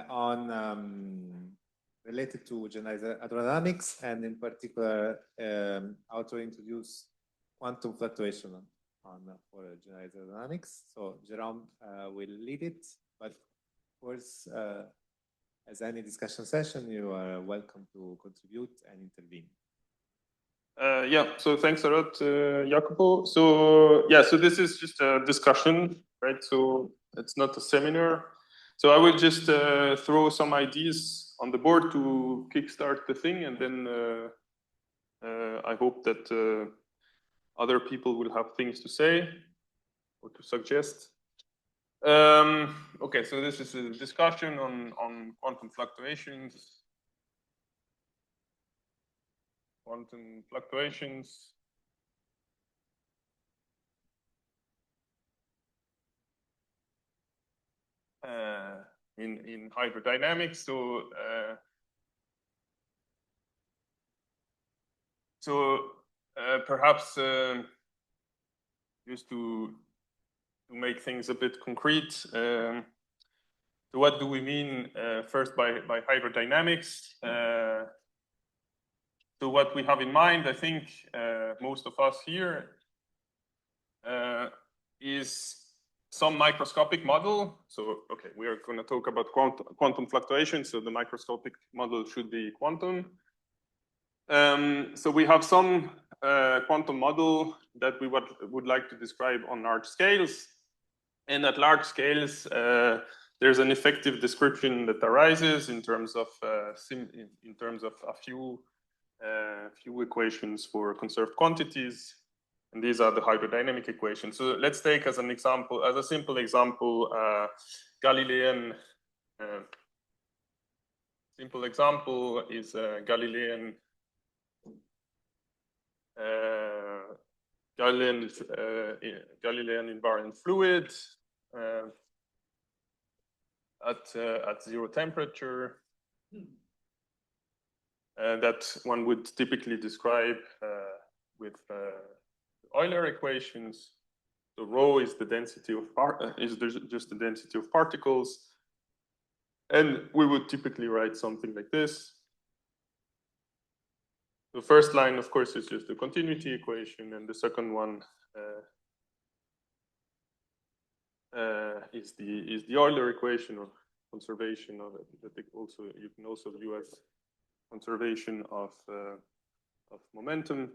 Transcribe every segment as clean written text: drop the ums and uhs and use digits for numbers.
on related to generalized hydrodynamics, and in particular, how to introduce quantum fluctuation for generalized hydrodynamics. So Jérôme will lead it, but of course, as any discussion session, you are welcome to contribute and intervene. Yeah, so thanks a lot, Jacopo. So yeah, so this is just a discussion, right? So it's not a seminar. So I will just throw some ideas on the board to kickstart the thing, and then I hope that other people will have things to say or to suggest. Okay, so this is a discussion on quantum fluctuations. Quantum fluctuations. In hydrodynamics. So perhaps just to make things a bit concrete. So what do we mean first by hydrodynamics? So what we have in mind, I think most of us here, is some microscopic model. So, okay, we are going to talk about quantum fluctuations. So the microscopic model should be quantum. So we have some quantum model that we would like to describe on large scales. And at large scales, there's an effective description that arises in terms of a few equations for conserved quantities. And these are the hydrodynamic equations. So let's take as an example, as a simple example, Galilean. Simple example is Galilean invariant fluid at zero temperature. That one would typically describe with Euler equations. So rho is the density of just the density of particles, and we would typically write something like this. The first line, of course, is just the continuity equation, and the second one is the Euler equation, or conservation of it. That also you can also view as conservation of momentum.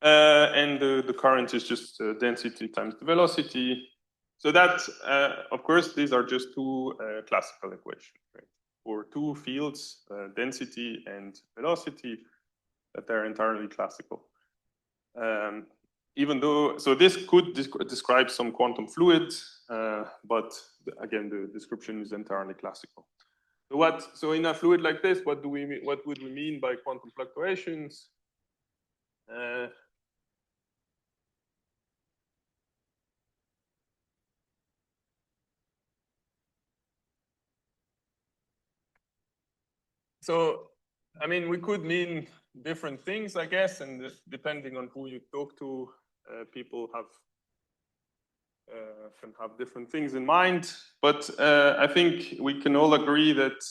And the current is just density times the velocity. So that, of course, these are just two classical equations, right? For two fields, density and velocity, that are entirely classical. Even though, so this could describe some quantum fluid, but again, the description is entirely classical. So in a fluid like this, what would we mean by quantum fluctuations? So, I mean, we could mean different things, I guess, and depending on who you talk to, people can have different things in mind. But I think we can all agree that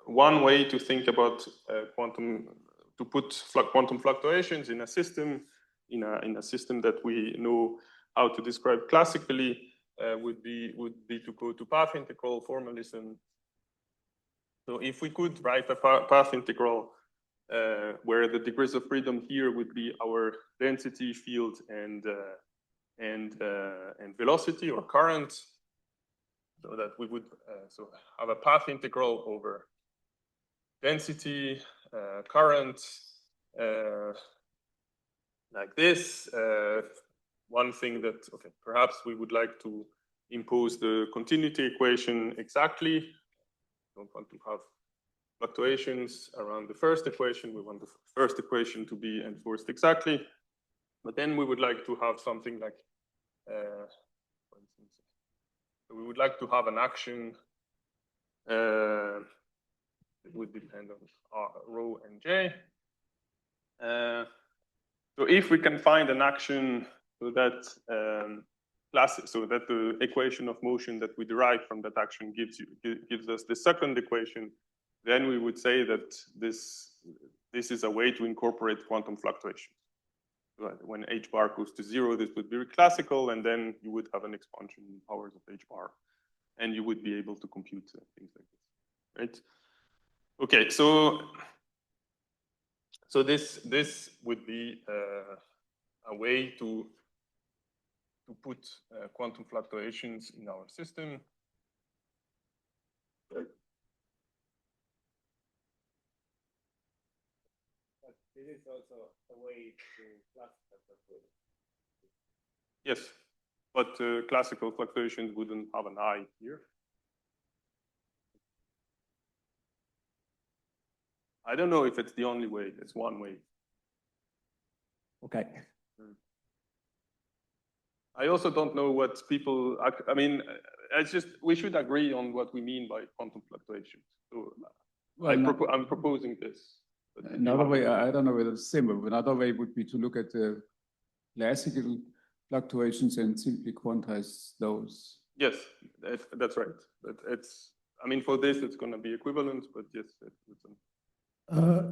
one way to think about to put quantum fluctuations in a system, in a system that we know how to describe classically, would be to go to path integral formalism. So if we could write a path integral where the degrees of freedom here would be our density, field, and velocity or current, so that we would have a path integral over density, current, like this. One thing that, okay, perhaps we would like to impose the continuity equation exactly. Don't want to have fluctuations around the first equation. We want the first equation to be enforced exactly. But then we would like to have something like, for instance, we would like to have an action. It would depend on rho and j. So if we can find an action so that so that the equation of motion that we derive from that action gives us the second equation, then we would say that this is a way to incorporate quantum fluctuations. When h bar goes to 0, this would be classical, and then you would have an expansion in powers of h bar, and you would be able to compute things like this, right? Okay, so this would be a way to put quantum fluctuations in our system. But this is also a way to classify fluctuations. Yes, but classical fluctuations wouldn't have an I here. I don't know if it's the only way. It's one way. Okay. I also don't know what people, I mean, it's just, we should agree on what we mean by quantum fluctuations. So well, I'm proposing this. Another way, I don't know whether it's the same, but another way would be to look at the classical fluctuations and simply quantize those. Yes, that's right. But it's, I mean, for this, it's going to be equivalent, but yes.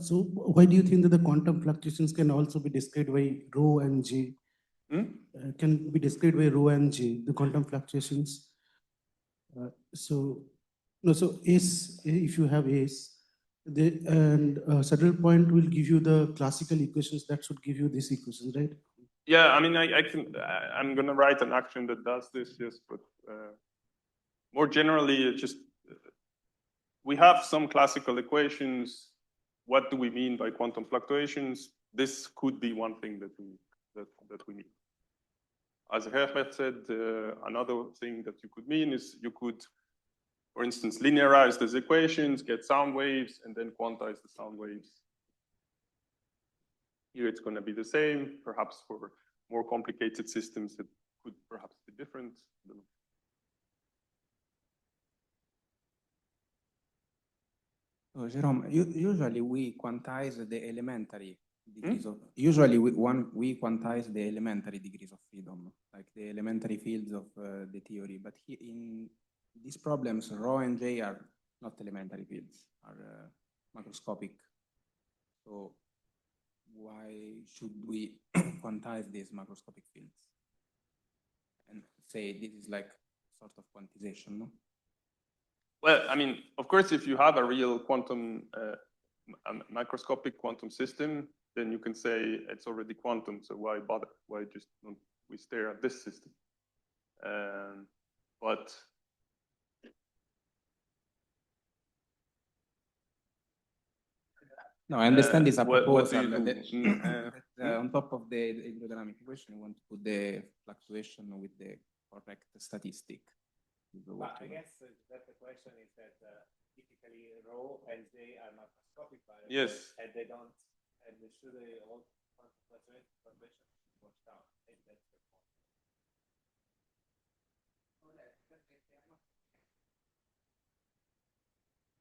So why do you think that the quantum fluctuations can also be described by rho and j? Can be described by rho and j, the quantum fluctuations. So S, if you have S, and saddle point will give you the classical equations that should give you these equations, right? Yeah, I mean, I'm going to write an action that does this, yes, but more generally, it's just, we have some classical equations. What do we mean by quantum fluctuations? This could be one thing that we need. As Herbert said, another thing that you could mean is you could, for instance, linearize these equations, get sound waves, and then quantize the sound waves. Here it's going to be the same. Perhaps for more complicated systems, it could perhaps be different. I don't know. Jérôme, usually we quantize the elementary degrees of, we quantize the elementary degrees of freedom, like the elementary fields of the theory. But here in these problems, rho and j are not elementary fields, are macroscopic. So why should we quantize these macroscopic fields? And say this is like sort of quantization, no? Well, I mean, of course, if you have a real quantum, macroscopic quantum system, then you can say it's already quantum, so why bother? Why just don't we stare at this system? But no, I understand it's a proposal. What do you do? On top of the hydrodynamic equation, you want to put the fluctuation with the correct statistic. Well, I guess that the question is that typically rho and j are macroscopic variables. Yes. And they don't, and they should all fluctuation wash down. That's the point.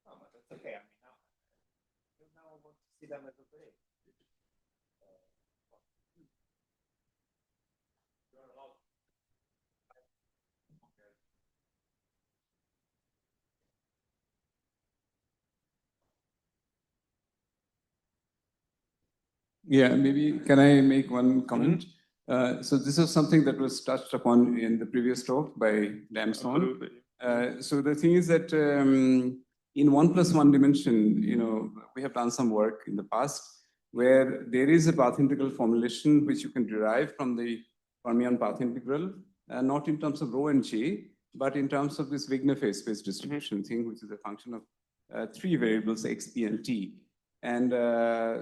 No, but that's okay. I mean, now I want to see them as operate. Yeah, maybe can I make one comment? So this is something that was touched upon in the previous talk by Damson. So the thing is that in 1+1 dimension, we have done some work in the past where there is a path integral formulation which you can derive from the fermion path integral, not in terms of rho and j, but in terms of this Wigner phase space distribution thing, which is a function of 3 variables, x, p, and t. And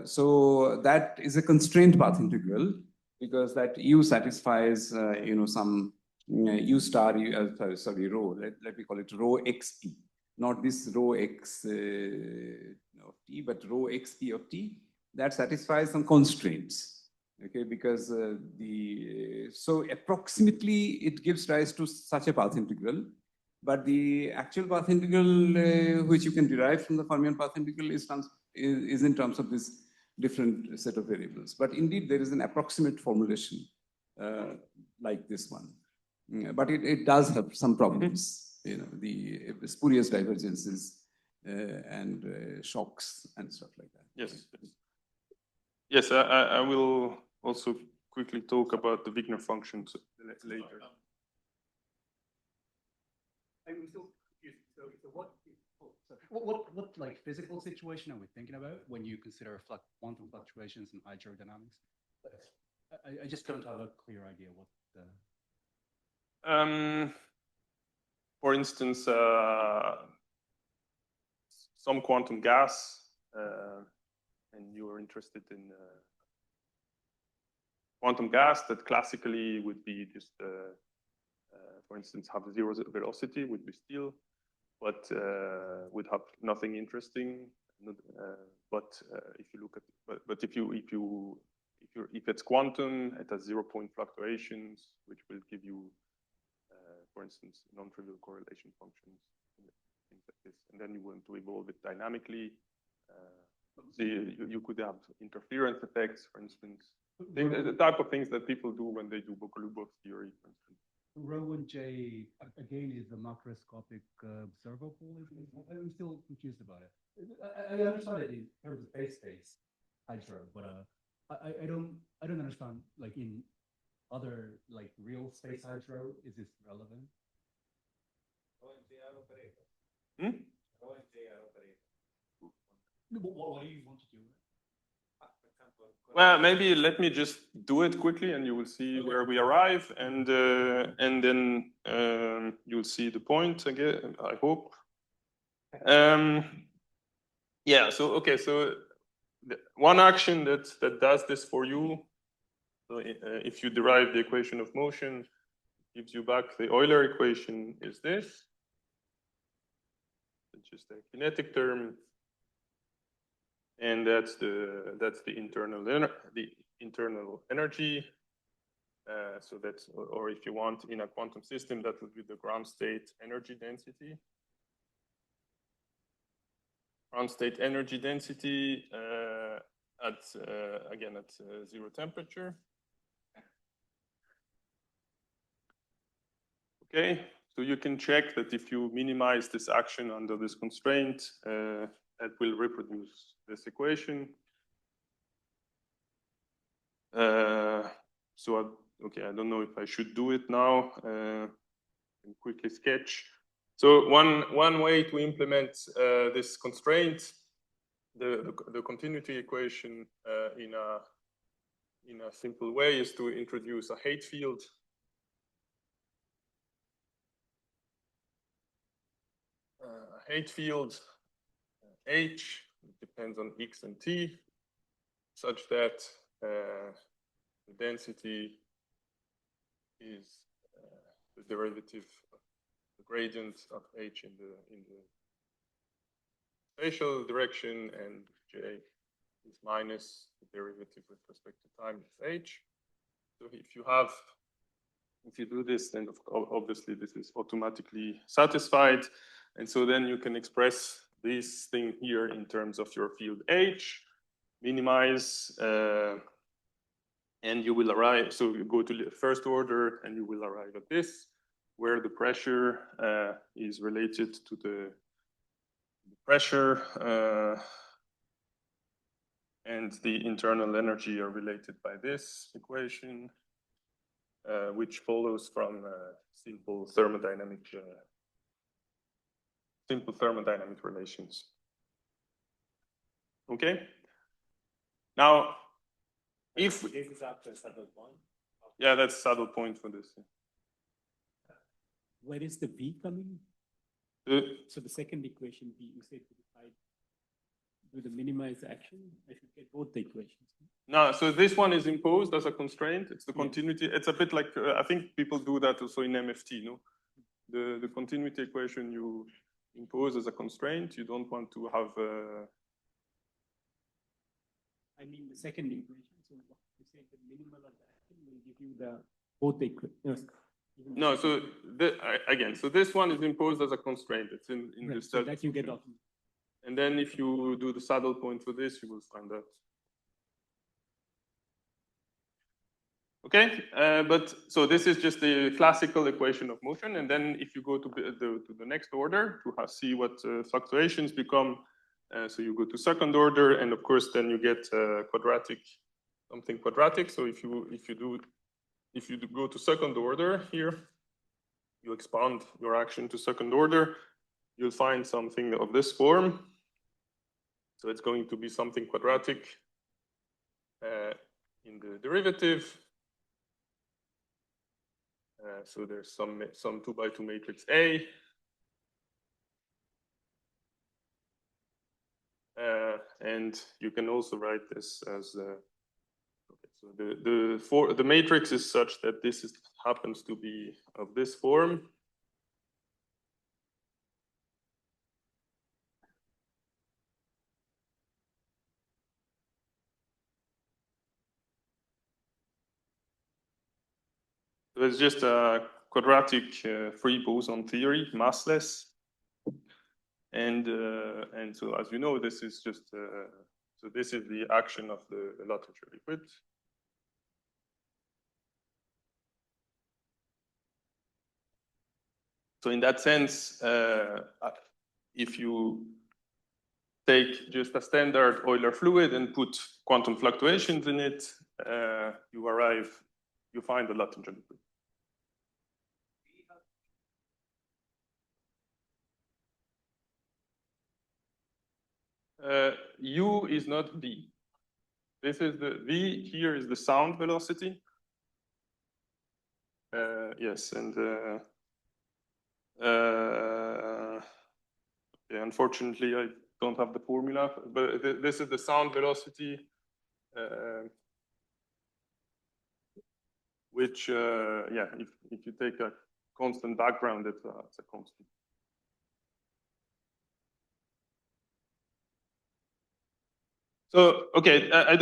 so that is a constrained path integral because that U satisfies, some U star, rho, let me call it rho xp, not this rho x of t, but rho xp of t, that satisfies some constraints, okay, because so approximately it gives rise to such a path integral, but the actual path integral which you can derive from the fermion path integral is in terms of this different set of variables. But indeed, there is an approximate formulation like this one. But it does have some problems, you know, the spurious divergences and shocks and stuff like that. Yes. Yes, I will also quickly talk about the Wigner functions later. I'm still confused. So what like physical situation are we thinking about when you consider quantum fluctuations in hydrodynamics? I just don't have a clear idea what the... For instance, some quantum gas, and you are interested in quantum gas that classically would be just, for instance, have zero velocity, would be still, but would have nothing interesting. But if you look at, but if it's quantum, it has 0-point fluctuations, which will give you, for instance, non-trivial correlation functions, things like this. And then you want to evolve it dynamically. You could have interference effects, for instance. The type of things that people do when they do Bokolubov's theory, for instance. Rho and J, again, is the macroscopic observable. I'm still confused about it. I understand it in terms of space hydro, but I don't understand, like, in other, like, real space hydro, is this relevant? Hmm? What do you want to do? Well, maybe let me just do it quickly, and you will see where we arrive, and then you'll see the point again, I hope. Yeah. So okay. So one action that does this for you. So if you derive the equation of motion, gives you back the Euler equation. Is this? It's just a kinetic term. And that's the internal energy. So that's, or if you want, in a quantum system, that would be the ground state energy density. Ground state energy density at zero temperature. Okay, so you can check that if you minimize this action under this constraint, that will reproduce this equation. Okay, I don't know if I should do it now. And quickly sketch. So one way to implement this constraint, the continuity equation in a simple way, is to introduce a height field. A height field H depends on X and T, such that the density is the derivative of the gradient of H in the spatial direction, and J is minus the derivative with respect to time of H. So if you do this, then obviously this is automatically satisfied. And so then you can express this thing here in terms of your field H, minimize, and you will arrive. So you go to the first order and you will arrive at this, where the pressure is related to the pressure and the internal energy are related by this equation, which follows from simple thermodynamic relations. Okay. Now, if this is after saddle point. Yeah, that's saddle point for this. Where is the V coming? So the second equation V, you said with the minimize action, I should get both the equations. No, so this one is imposed as a constraint. It's the continuity. It's a bit like, I think people do that also in MFT, no? The continuity equation you impose as a constraint. You don't want to have... I mean the second equation. So you say the minimal of the action will give you the both the equations. No, so again, so this one is imposed as a constraint. It's in right, the so that you get off. And then if you do the saddle point for this, you will find out. Okay, but so this is just the classical equation of motion, and then if you go to the next order to see what fluctuations become, so you go to second order, and of course then you get quadratic, something quadratic. So if you go to second order here, you expand your action to second order, you'll find something of this form. So it's going to be something quadratic in the derivative. So there's some 2 by 2 matrix A. And you can also write this as okay, so the matrix is such that this happens to be of this form. So it's just a quadratic free boson theory, massless. And so, as you know, this is just so this is the action of the lattice liquid. So in that sense, if you take just a standard Euler fluid and put quantum fluctuations in it, you find the lattice liquid. U is not V. This is the V here is the sound velocity. Yes, and yeah, unfortunately, I don't have the formula, but this is the sound velocity, which, yeah, if you take a constant background, it's a constant. So, okay, I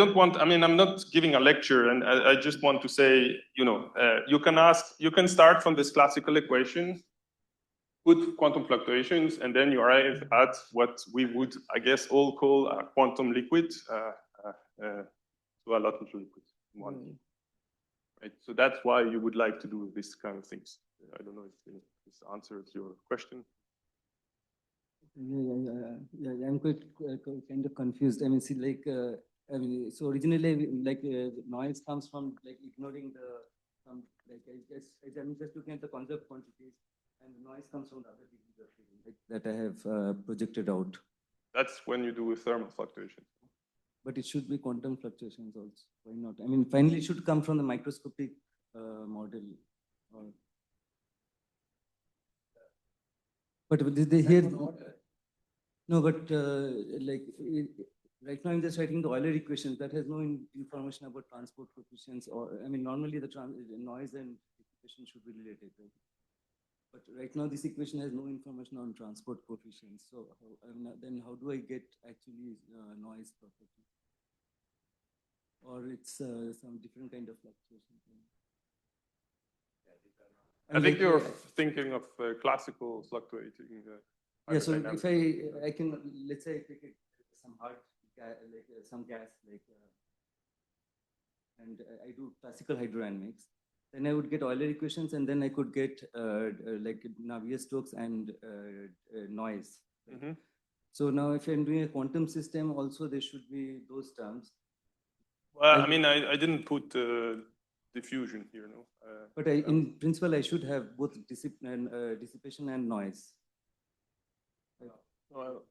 mean, I'm not giving a lecture, and I just want to say, you know, you can start from this classical equation, put quantum fluctuations, and then you arrive at what we would, I guess, all call a quantum liquid, so a lattice liquid. Right? So that's why you would like to do this kind of things. I don't know if this answers your question. Yeah, I'm quite kind of confused. I mean, see, like, I mean, so originally, like, noise comes from like ignoring like, I guess I'm just looking at the conserved quantities, and noise comes from the other degrees of freedom, like, that I have projected out. That's when you do a thermal fluctuation. But it should be quantum fluctuations also. Why not? I mean, finally, it should come from the microscopic model. But did they hear? No, but like right now I'm just writing the Euler equations that has no information about transport coefficients, or I mean normally the noise and dissipation should be related, right? But right now this equation has no information on transport coefficients. So then how do I get actually noise property? Or it's some different kind of fluctuation? I think you're thinking of classical fluctuating. Yeah, so if I can, let's say I take some hard like some gas, like, and I do classical hydrodynamics, then I would get Euler equations, and then I could get like Navier-Stokes and noise. Mm-hmm. So now if I'm doing a quantum system, also there should be those terms. Well, I mean, I didn't put diffusion here, no. But in principle, I should have both dissipation and noise. Well,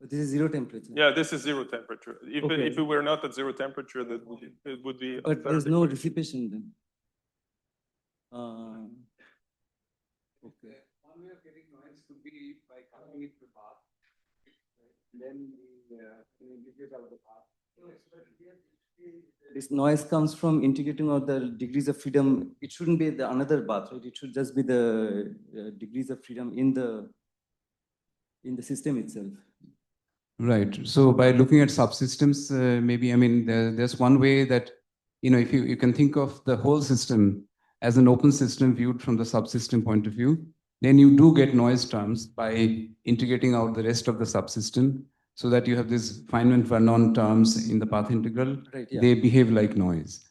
but this is zero temperature. Yeah, this is zero temperature. If Okay. If we were not at zero temperature, that it would be. But there's no dissipation then. Okay. One way of getting noise could be by cutting it to bath. Then we get out of the bath. This noise comes from integrating of the degrees of freedom. It shouldn't be the another bath, right? It should just be the degrees of freedom in the system itself. Right. So by looking at subsystems, maybe, I mean, there's one way that, you know, if you can think of the whole system as an open system viewed from the subsystem point of view, then you do get noise terms by integrating out the rest of the subsystem, so that you have these Feynman-Vernon terms in the path integral. Right, yeah. They behave like noise.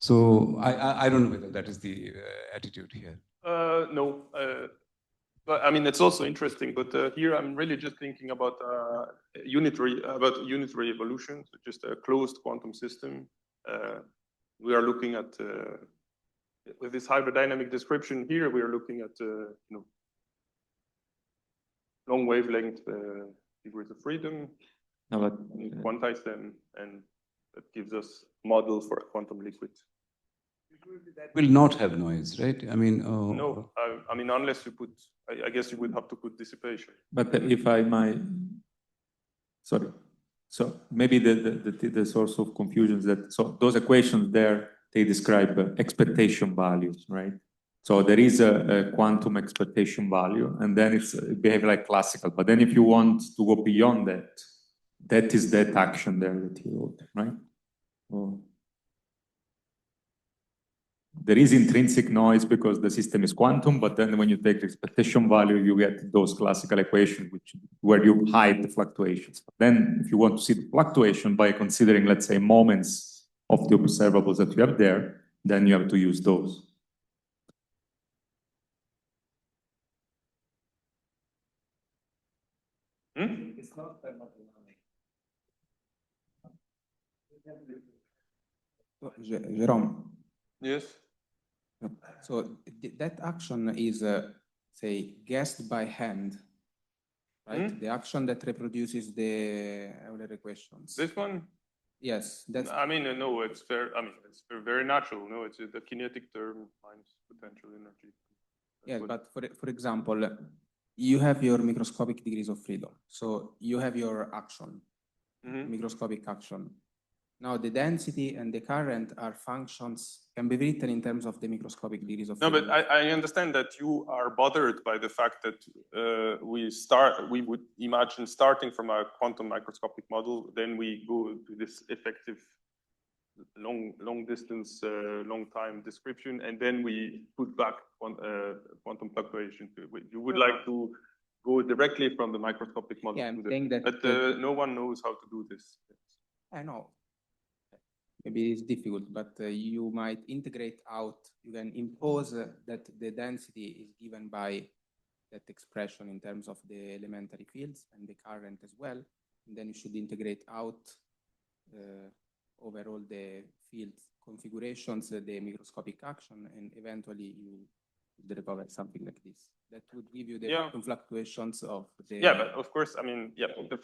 So I don't know whether that is the attitude here. No, but I mean, it's also interesting, but here I'm really just thinking about unitary evolution, so just a closed quantum system. We are looking at, with this hydrodynamic description here, we are looking at, long wavelength degrees of freedom, quantize them, and that gives us model for a quantum liquid. That will not have noise, right? I mean, no, I mean, unless you put, I guess you would have to put dissipation. But if I might, sorry. So maybe the source of confusion is that, so those equations there, they describe expectation values, right? So there is a quantum expectation value, and then it behaves like classical. But then if you want to go beyond that, that is that action there that you wrote, right? Oh. There is intrinsic noise because the system is quantum, but then when you take the expectation value, you get those classical equations where you hide the fluctuations. But then if you want to see the fluctuation by considering, let's say, moments of the observables that you have there, then you have to use those. It's not thermodynamic. Jérôme. Yes. So that action is, say, guessed by hand, right? The action that reproduces the Euler equations. This one? Yes. That's. I mean, no, it's fair. I mean, it's very natural. No, it's the kinetic term minus potential energy. Yes, but for example, you have your microscopic degrees of freedom. So you have your action, microscopic action. Now the density and the current are functions, can be written in terms of the microscopic degrees of freedom. No, but I understand that you are bothered by the fact that we would imagine starting from a quantum microscopic model, then we go to this effective long distance, long time description, and then we put back quantum fluctuation. You would like to go directly from the microscopic model. Yeah, I'm to saying that. But no one knows how to do this. I know. Maybe it's difficult, but you might integrate out, you can impose that the density is given by that expression in terms of the elementary fields and the current as well. And then you should integrate out overall the field configurations, the microscopic action, and eventually you recover something like this. That would give you the quantum fluctuations of the... Yeah, but of course, I mean, to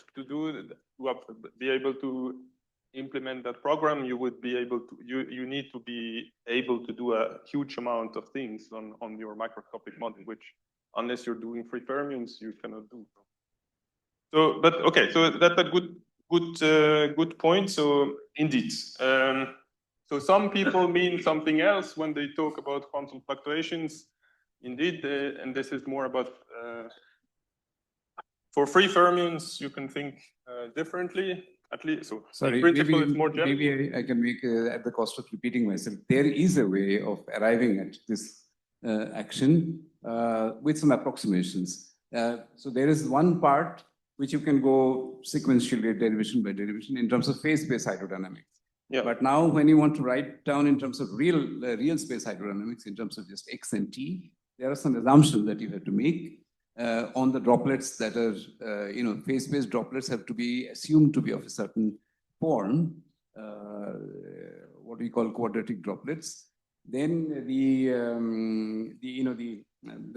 be able to implement that program, you would be able to, you need to be able to do a huge amount of things on your microscopic model, which unless you're doing free fermions, you cannot do. So, but okay, so that's a good point. So indeed, so some people mean something else when they talk about quantum fluctuations. Indeed, and this is more about for free fermions, you can think differently. At least, so sorry, in principle, it's more general. Maybe I can make, at the cost of repeating myself, there is a way of arriving at this action with some approximations. So there is one part which you can go sequentially, derivation by derivation, in terms of phase-space hydrodynamics. Yeah. But now when you want to write down in terms of real space hydrodynamics, in terms of just x and t, there are some assumptions that you have to make on the droplets that are, phase-space droplets have to be assumed to be of a certain form, what we call quadratic droplets. Then the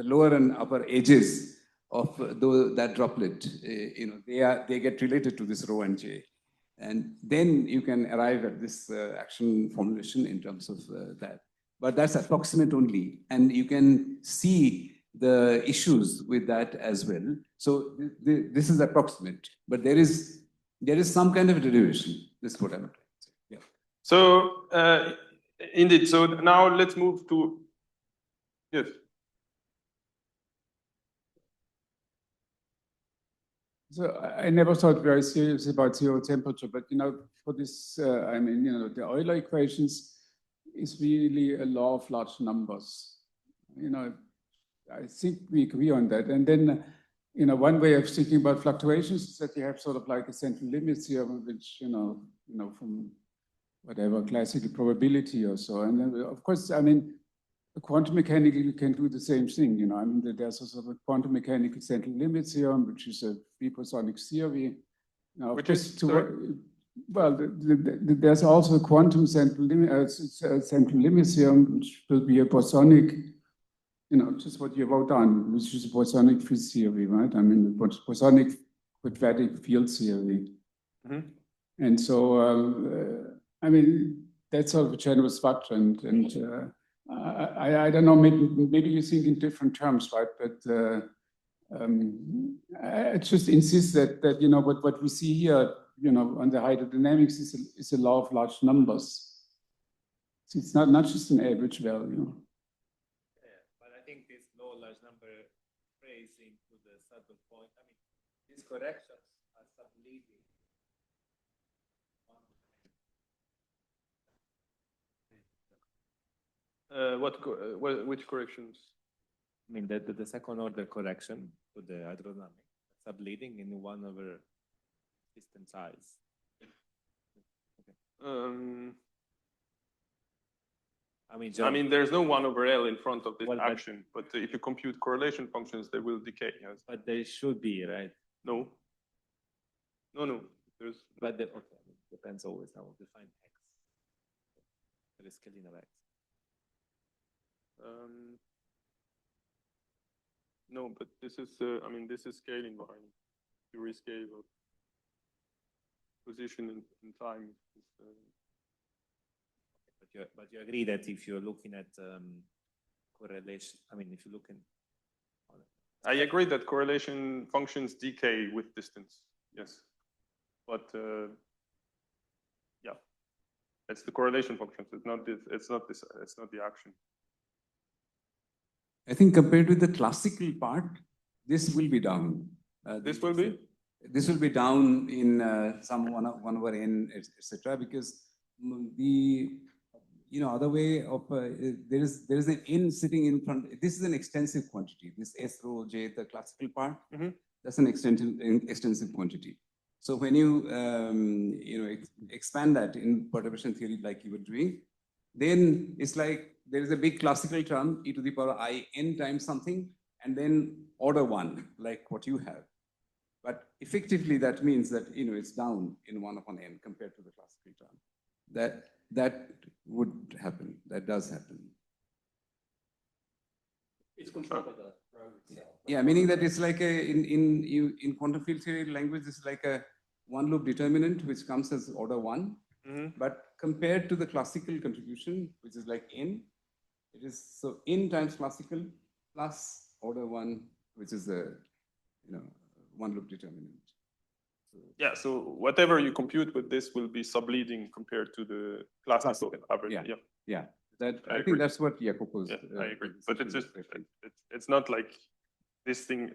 lower and upper edges of that droplet, they get related to this rho and j. And then you can arrive at this action formulation in terms of that. But that's approximate only. And you can see the issues with that as well. So this is approximate, but there is some kind of derivation. This is what I'm trying to say. Yeah. So indeed. So now let's move to yes. So I never thought very seriously about zero temperature, but for this, the Euler equations is really a law of large numbers. I think we agree on that. And then, one way of thinking about fluctuations is that you have sort of like a central limit theorem, which, from whatever classical probability or so. And then, of course, I mean, quantum mechanical, you can do the same thing, you know. I mean, there's also a quantum mechanical central limit theorem, which is a free bosonic theory. Now, Which is, well, there's also a quantum central limit theorem, which will be a bosonic, you know, just what you wrote down, which is a bosonic field theory, right? I mean, the bosonic quadratic field theory. Mm-hmm. And so, I mean, that's sort of a general structure, and I don't know, maybe you think in different terms, right? But I just insist that you know what we see here, you know, on the hydrodynamics is a law of large numbers. So it's not just an average value. Yeah, but I think this law of large number phrase into the Sadhu point. I mean, these corrections are subleading. Which corrections? I mean, the second order correction to the hydrodynamic subleading in 1 over system size. Okay. I mean, there's no 1 over L in front of this action, but if you compute correlation functions, they will decay. Yes. But they should be, right? No. No. There's. But okay, depends always how we define X. The scaling of X. No, but this is, this is scaling behind the rescale of position in time. But you agree that if you're looking at correlation, I mean, if you look in. I agree that correlation functions decay with distance. Yes, but yeah, it's the correlation functions. It's not this. It's not the action. I think compared with the classical part, this will be down. This will be? This will be down in some 1 over n, etc. Because the other way of there is an n sitting in front. This is an extensive quantity. This S rho J, the classical part, that's an extensive quantity. So when you expand that in perturbation theory like you were doing, then it's like there is a big classical term, e to the power I n times something, and then order 1, like what you have. But effectively, that means that it's down in 1 upon n compared to the classical term. That would happen. That does happen. It's controlled by the probe itself. Yeah, meaning that it's like in quantum field theory language, it's like a 1 loop determinant which comes as order 1. But compared to the classical contribution, which is like n, it is so n times classical plus order 1, which is a 1 loop determinant. Yeah, so whatever you compute with this will be subleading compared to the classical average. Yeah. I think that's what Jacopo is. I agree, but it's just it's not like this thing.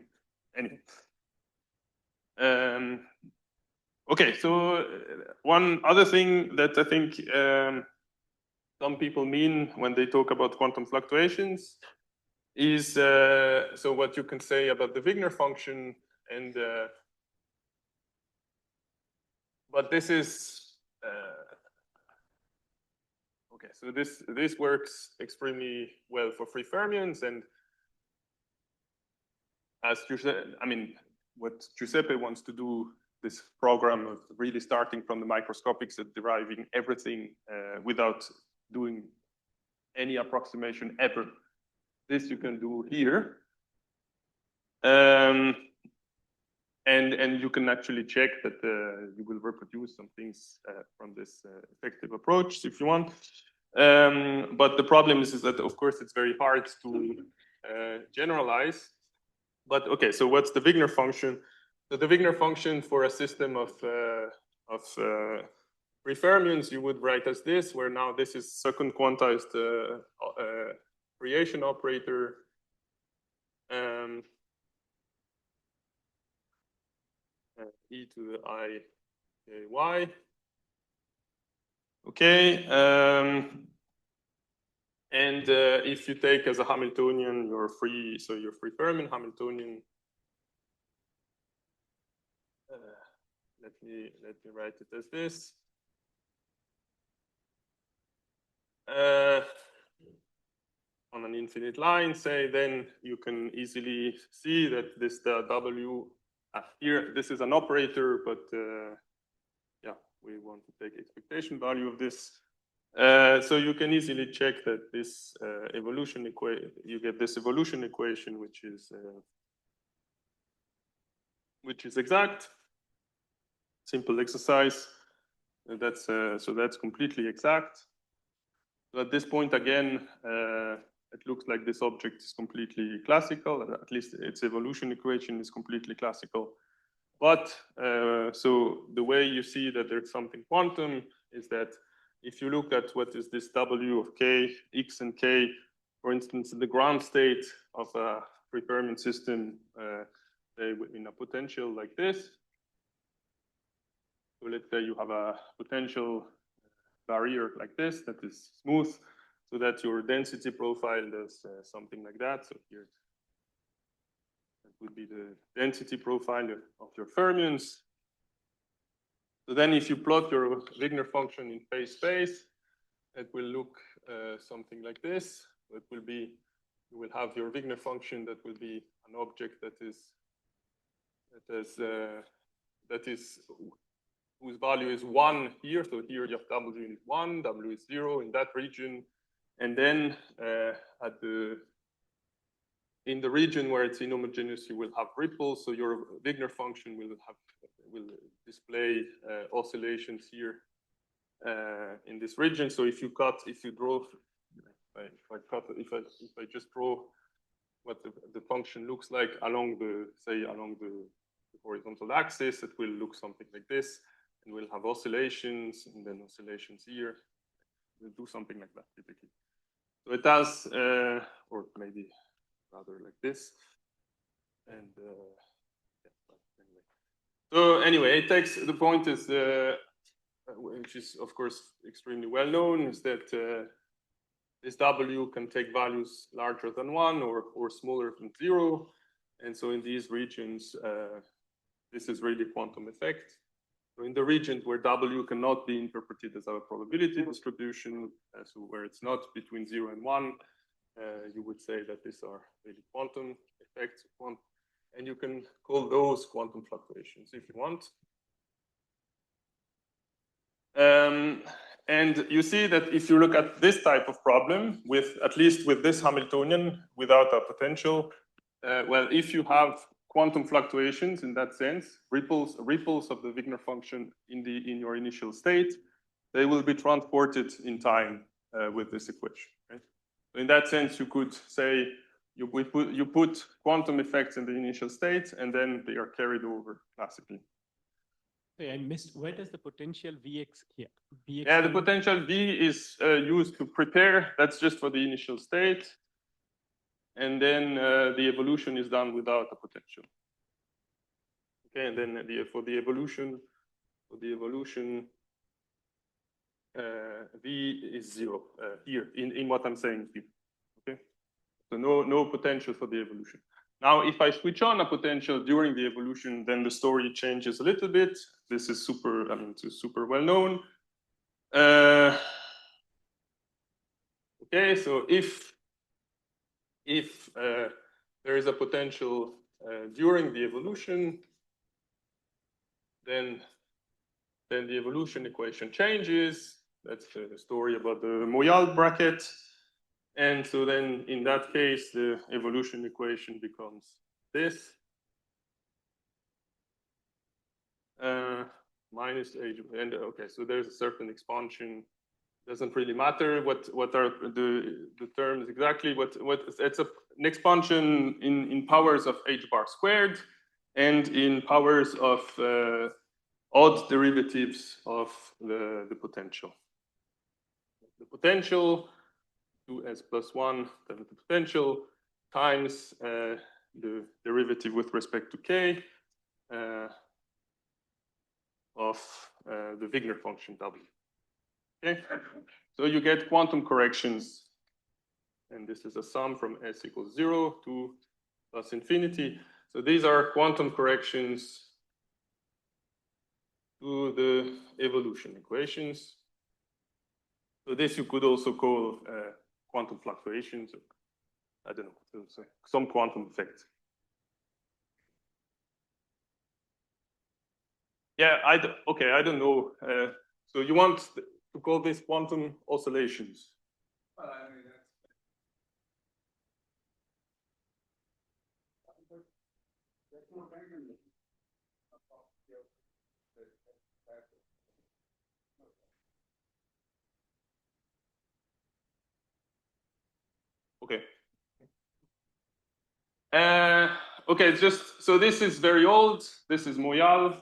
Anyway. Okay, so one other thing that I think some people mean when they talk about quantum fluctuations is so what you can say about the Wigner function and but this is okay. So this works extremely well for free fermions, and as what Giuseppe wants to do. This program of really starting from the microscopics and deriving everything without doing any approximation ever. This you can do here. And you can actually check that you will reproduce some things from this effective approach if you want. But the problem is that, of course, it's very hard to generalize. But okay, so what's the Wigner function? So the Wigner function for a system of free fermions, you would write as this, where now this is second quantized creation operator. E to the I k y. Okay. And if you take as a Hamiltonian your free fermion Hamiltonian. Let me write it as this. on an infinite line, say, then you can easily see that this W here, this is an operator, but yeah, we want to take expectation value of this. So you can easily check that this evolution equation, you get this evolution equation, which is exact. Simple exercise. That's so that's completely exact. So at this point again, it looks like this object is completely classical. At least its evolution equation is completely classical. But so the way you see that there's something quantum is that if you look at what is this W of K, X and K, for instance, in the ground state of a free-Fermion system, in a potential like this. So let's say you have a potential barrier like this that is smooth, so that your density profile does something like that. So here that would be the density profile of your fermions. So then if you plot your Wigner function in phase space, it will look something like this. It will be, you will have your Wigner function that will be an object that is whose value is 1 here. So here you have W is 1, W is 0 in that region. And then in the region where it's inhomogeneous, you will have ripples. So your Wigner function will display oscillations here in this region. So if you just draw what the function looks like along the horizontal axis, it will look something like this, and we'll have oscillations and then oscillations here. We'll do something like that typically. So it does, or maybe rather like this, and anyway. So anyway, it takes, the point is, which is of course extremely well known, is that this W can take values larger than 1 or smaller than 0, and so in these regions, this is really quantum effect. So in the regions where W cannot be interpreted as a probability distribution, so where it's not between 0 and 1, you would say that these are really quantum effects, and you can call those quantum fluctuations if you want. And you see that if you look at this type of problem, with at least with this Hamiltonian without a potential, well, if you have quantum fluctuations in that sense, ripples of the Wigner function in your initial state, they will be transported in time with this equation. Right? So in that sense, you could say you put quantum effects in the initial state, and then they are carried over classically. Hey, I missed, where does the potential Vx here? Yeah, the potential V is used to prepare. That's just for the initial state. And then the evolution is done without a potential. Okay, and then for the evolution, V is 0 here in what I'm saying here. Okay, so no potential for the evolution. Now, if I switch on a potential during the evolution, then the story changes a little bit. This is super, I mean, it's super well known. Okay, so if there is a potential during the evolution, then the evolution equation changes. That's the story about the Moyal bracket. And so then in that case, the evolution equation becomes this. Minus h, and okay, so there's a certain expansion. Doesn't really matter what are the terms exactly. It's an expansion in powers of h bar squared and in powers of odd derivatives of the potential. The potential 2s plus 1 times the potential times the derivative with respect to k of the Wigner function W. Okay, so you get quantum corrections, and this is a sum from s equals 0 to plus infinity. So these are quantum corrections to the evolution equations. So this you could also call quantum fluctuations. I don't know, some quantum effect. Yeah, I don't know. So you want to call this quantum oscillations? Well, I mean, Okay. Okay, it's just, so this is very old. This is Moyal.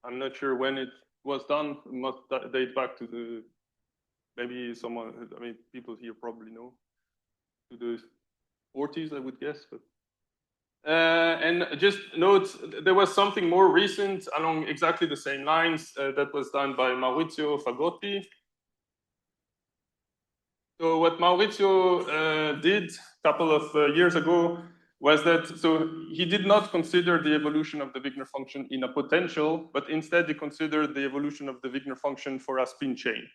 I'm not sure when it was done. It must date back to the, maybe someone, I mean, people here probably know, to the 40s, I would guess. But and just note, there was something more recent along exactly the same lines that was done by Maurizio Fagotti. So what Maurizio did a couple of years ago was that, so he did not consider the evolution of the Wigner function in a potential, but instead he considered the evolution of the Wigner function for a spin chain.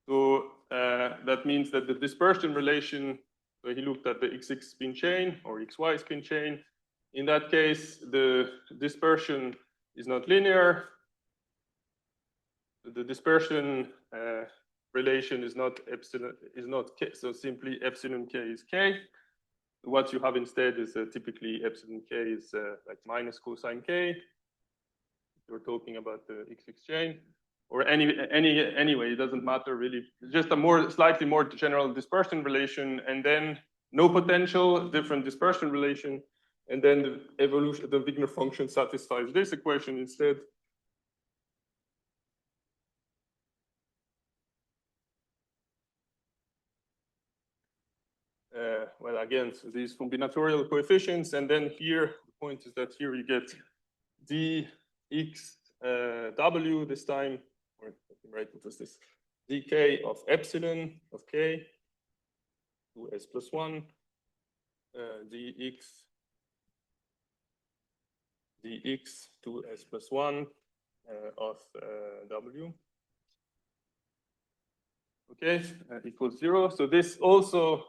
So that means that the dispersion relation, so he looked at the XX spin chain or XY spin chain. In that case, the dispersion is not linear. The dispersion relation is not epsilon, is not k, so simply epsilon k is k. What you have instead is typically epsilon k is like minus cosine k. You're talking about the XX chain, or anyway, it doesn't matter really. Just a slightly more general dispersion relation, and then no potential, different dispersion relation, and then the evolution, the Wigner function satisfies this equation instead. Well, again, so these combinatorial coefficients, and then here, the point is that here you get dx w this time, or let me write it as this, dk of epsilon of k, 2s plus 1, dx 2s plus 1 of w. Okay, equals 0. So this also,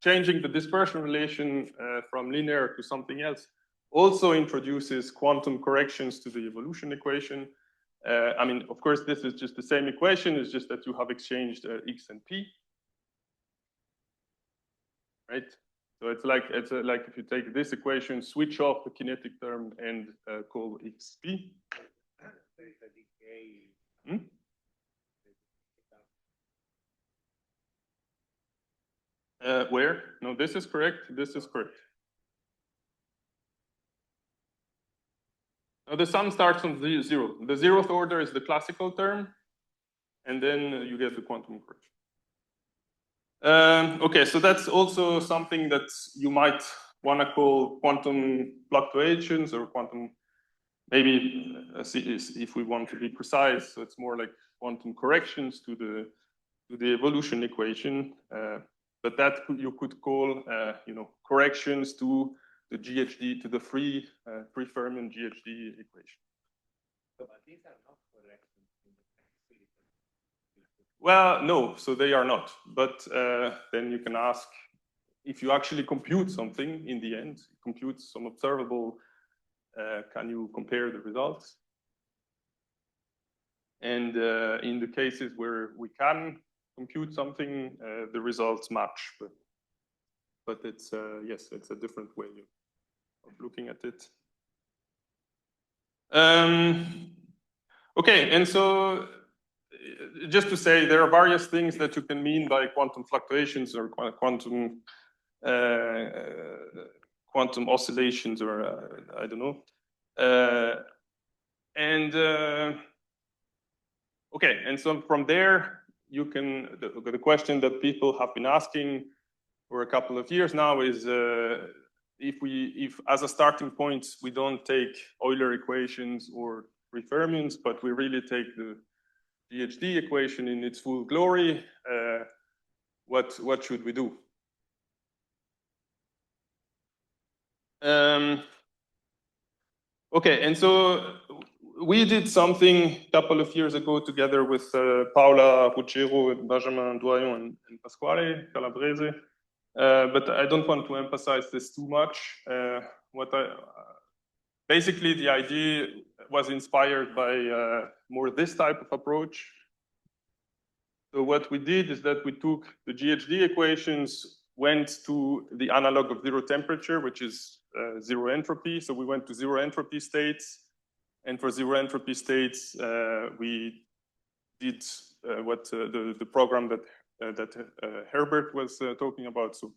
changing the dispersion relation from linear to something else also introduces quantum corrections to the evolution equation. I mean, of course, this is just the same equation. It's just that you have exchanged x and p, right? So it's like if you take this equation, switch off the kinetic term, and call xp. Hmm? Where? No, this is correct. This is correct. Now the sum starts on 0. The 0th order is the classical term, and then you get the quantum correction. Okay, so that's also something that you might want to call quantum fluctuations, or quantum, maybe if we want to be precise, so it's more like quantum corrections to the evolution equation. But that you could call, you know, corrections to the GHD, to the free Fermion GHD equation. But these are not corrections in the well, no, so they are not. But then you can ask, if you actually compute something in the end, compute some observable, can you compare the results? And in the cases where we can compute something, the results match. But it's, yes, it's a different way of looking at it. Okay, and so just to say, there are various things that you can mean by quantum fluctuations or quantum oscillations, or I don't know. Okay, and so from there, you can, the question that people have been asking for a couple of years now is, if as a starting point, we don't take Euler equations or free fermions, but we really take the GHD equation in its full glory, what should we do? Okay, and so we did something a couple of years ago together with Paola Ruggero, Benjamin Doyon, and Pasquale Calabrese. But I don't want to emphasize this too much. Basically, the idea was inspired by more this type of approach. So what we did is that we took the GHD equations, went to the analog of zero temperature, which is zero entropy. So we went to zero entropy states. And for zero entropy states, we did what the program that Herbert was talking about. So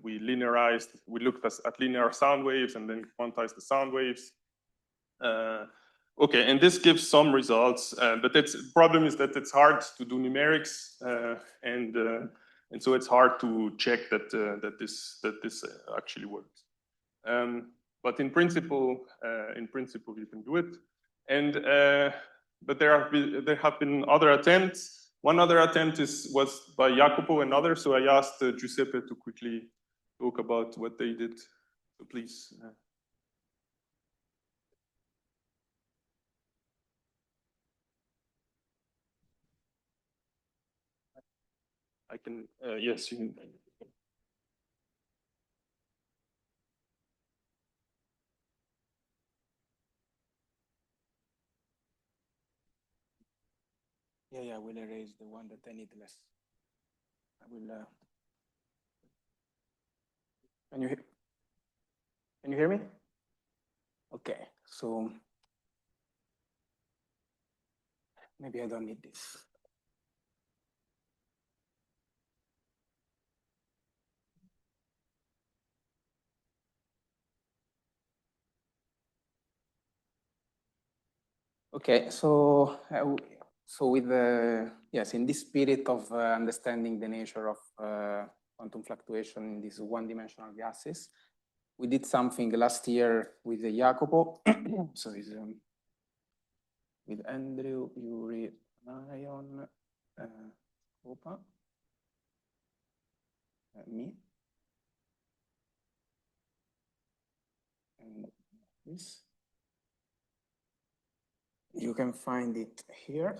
we linearized, we looked at linear sound waves and then quantized the sound waves. Okay, and this gives some results, but the problem is that it's hard to do numerics, and so it's hard to check that this actually works. But in principle, you can do it. And but there have been other attempts. One other attempt was by Jacopo and others. So I asked Giuseppe to quickly talk about what they did. So please. I can. Yes, you can. Yeah, I will erase the one that I need less. I will. Can you hear me? Okay, so maybe I don't need this. Okay, so with yes, in this spirit of understanding the nature of quantum fluctuation in these one-dimensional gases, we did something last year with Jacopo. So it's with Andrew, Yuri, Marion, Opa, me, and this. You can find it here.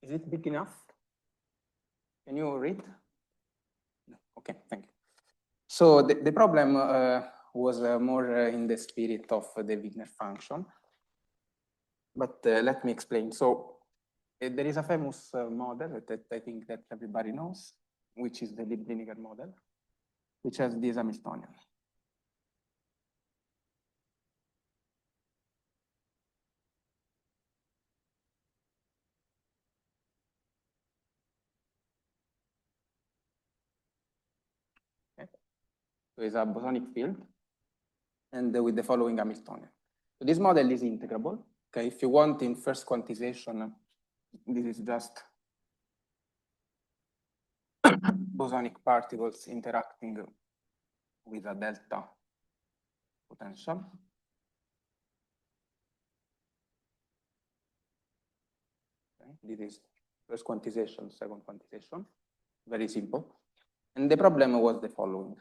Is it big enough? Can you read? No. Okay, thank you. So the problem was more in the spirit of the Wigner function. But let me explain. So there is a famous model that I think that everybody knows, which is the Lieb-Liniger model, which has this Hamiltonian. Okay. So it's a bosonic field, and with the following Hamiltonian. So this model is integrable. Okay, if you want in first quantization, this is just bosonic particles interacting with a delta potential. Okay, this is first quantization, second quantization, very simple. And the problem was the following.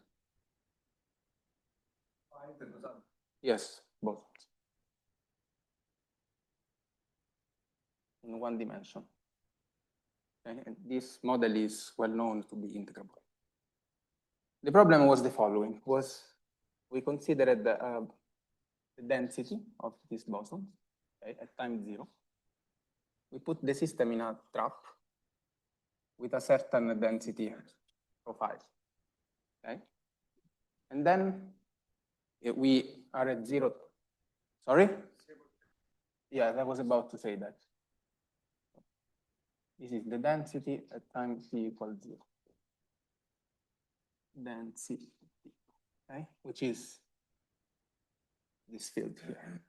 Yes, both. In one dimension. Okay? And this model is well known to be integrable. The problem was the following, we considered the density of this boson, okay, at time 0. We put the system in a trap with a certain density profile, okay? And then we are at 0. Sorry? Yeah, I was about to say that. This is the density at time t equals 0. Density, okay, which is this field here.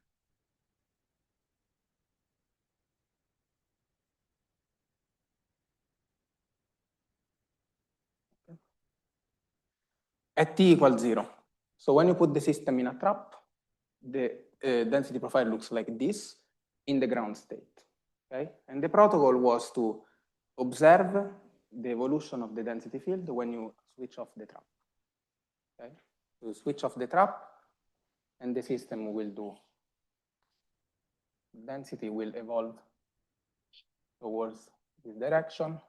Okay. At t equals 0. So when you put the system in a trap, the density profile looks like this in the ground state. Okay, and the protocol was to observe the evolution of the density field when you switch off the trap. Okay, so switch off the trap, and the system will do. Density will evolve towards this direction,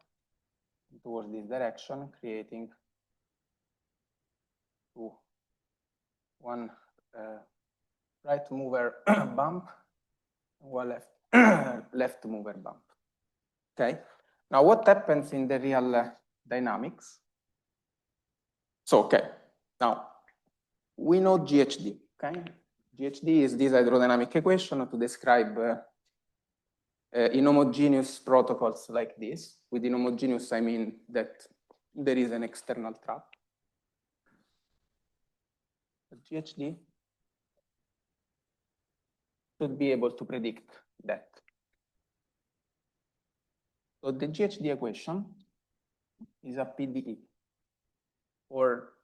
creating one right mover bump, one left mover bump. Okay. Now, what happens in the real dynamics? So, okay. Now, we know GHD. Okay. GHD is this hydrodynamic equation to describe inhomogeneous protocols like this. With inhomogeneous, I mean that there is an external trap. GHD should be able to predict that. So the GHD equation is a PDE for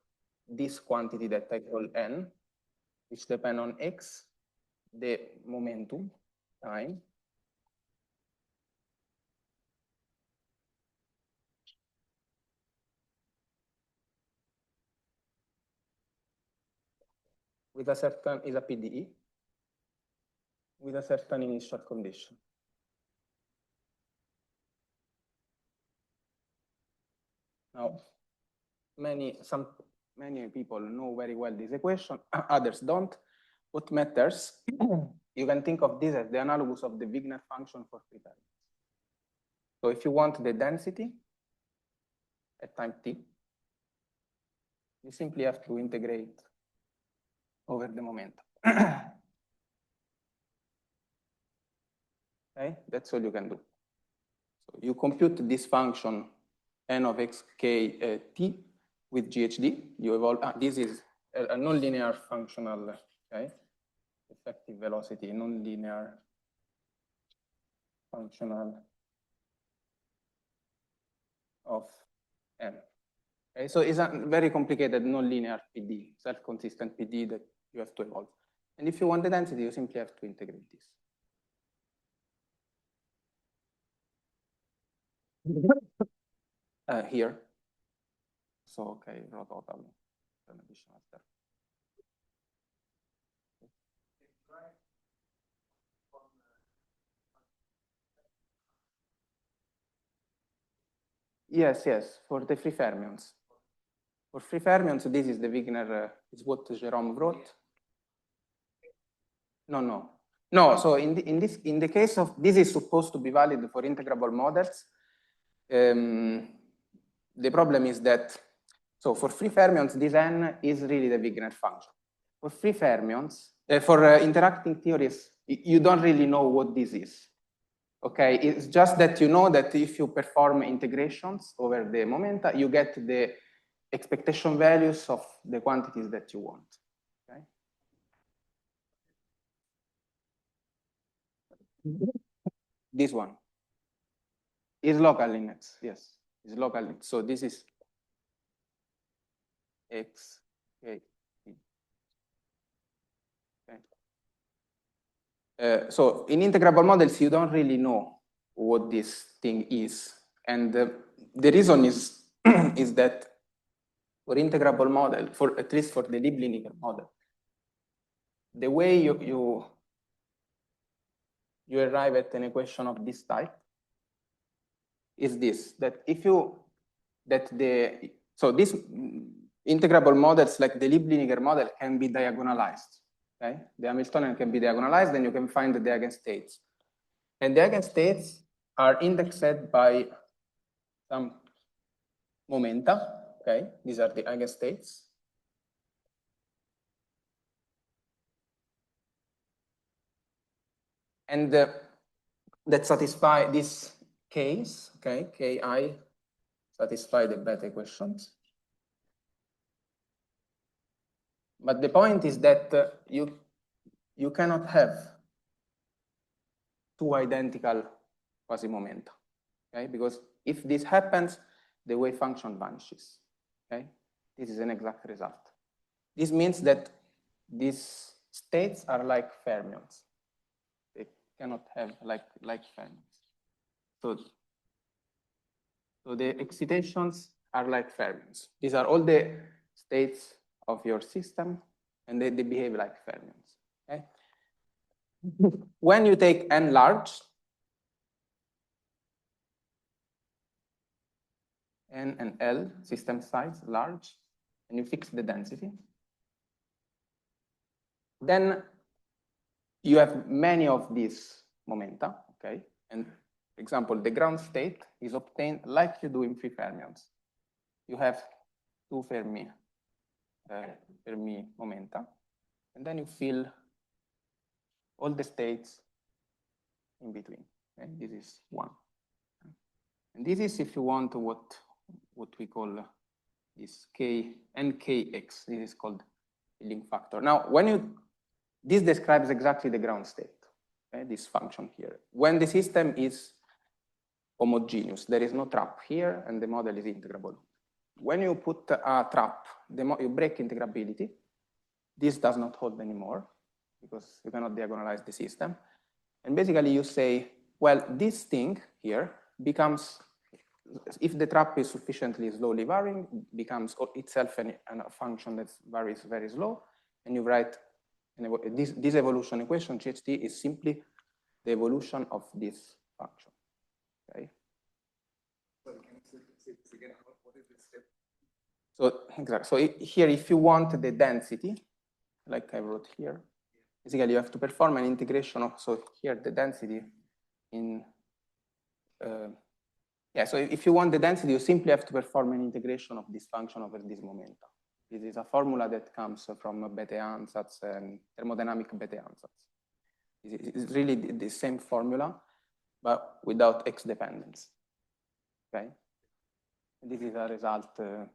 this quantity that I call n, which depend on x, the momentum, time, with a certain, is a PDE, with a certain initial condition. Now, many people know very well this equation, others don't. What matters, you can think of this as the analogous of the Wigner function for free variance. So if you want the density at time t, you simply have to integrate over the momentum. Okay, that's all you can do. So you compute this function n of x k t with GHD. You evolve. This is a nonlinear functional, okay, effective velocity, nonlinear functional of n. Okay, so it's a very complicated nonlinear PD, self-consistent PD that you have to evolve. And if you want the density, you simply have to integrate this. Here. So, okay, rho total, an additional step. Yes, yes, for the free fermions. For free fermions, this is the Wigner, is what Jérôme wrote. No. So in the case of, this is supposed to be valid for integrable models. The problem is that, so for free fermions, this n is really the Wigner function. For free fermions, for interacting theories, you don't really know what this is. Okay, it's just that you know that if you perform integrations over the momenta, you get the expectation values of the quantities that you want. Okay. This one is local in X, yes, it's local. So this is X, K, T. Okay. So in integrable models, you don't really know what this thing is. And the reason is, is that for integrable model, for at least for the Lieb-Linear model, the way you arrive at an equation of this type is this, that if you, so these integrable models like the Lieb-Linear model can be diagonalized, okay? The Hamiltonian can be diagonalized, and you can find the eigenstates. And the eigenstates are indexed by some momenta, okay? These are the eigenstates. And that satisfy this case, okay? Ki satisfy the beta equations. But the point is that you cannot have two identical quasi-momenta, okay? Because if this happens, the wave function vanishes, okay? This is an exact result. This means that these states are like fermions. They cannot have like fermions. So the excitations are like fermions. These are all the states of your system, and they behave like fermions. Okay? When you take n large, n and L, system size large, and you fix the density, then you have many of these momenta, okay? And for example, the ground state is obtained like you do in free fermions. You have two Fermi momenta, and then you fill all the states in between. Okay? This is one. And this is, if you want, what we call this nkx. This is called filling factor. Now, this describes exactly the ground state, okay? This function here. When the system is homogeneous, there is no trap here, and the model is integrable. When you put a trap, you break integrability. This does not hold anymore because you cannot diagonalize the system. And basically you say, well, this thing here becomes, if the trap is sufficiently slowly varying, becomes itself a function that varies very slow, and you write this evolution equation, GHT, is simply the evolution of this function. Okay. So can you say this again? What is this step? So exactly. So here, if you want the density, like I wrote here, basically you have to perform an integration of. So here the density in. So if you want the density, you simply have to perform an integration of this function over this momenta. This is a formula that comes from Bethe ansatz and thermodynamic Bethe ansatz. It's really the same formula, but without x dependence. Okay, and this is a result, a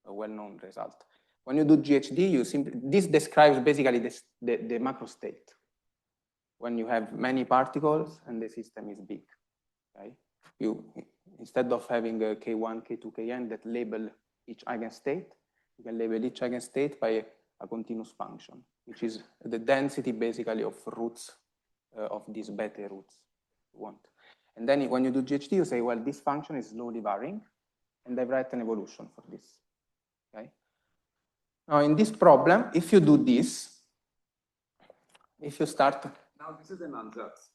well-known result. When you do GHD, this describes basically the macro state. When you have many particles and the system is big, okay? Instead of having a K1, K2, Kn that label each eigenstate, you can label each eigenstate by a continuous function, which is the density basically of roots of these Bethe roots you want. And then when you do GHD, you say, well, this function is slowly varying, and I write an evolution for this. Okay. Now in this problem, if you do this, if you start. Now this is an ansatz.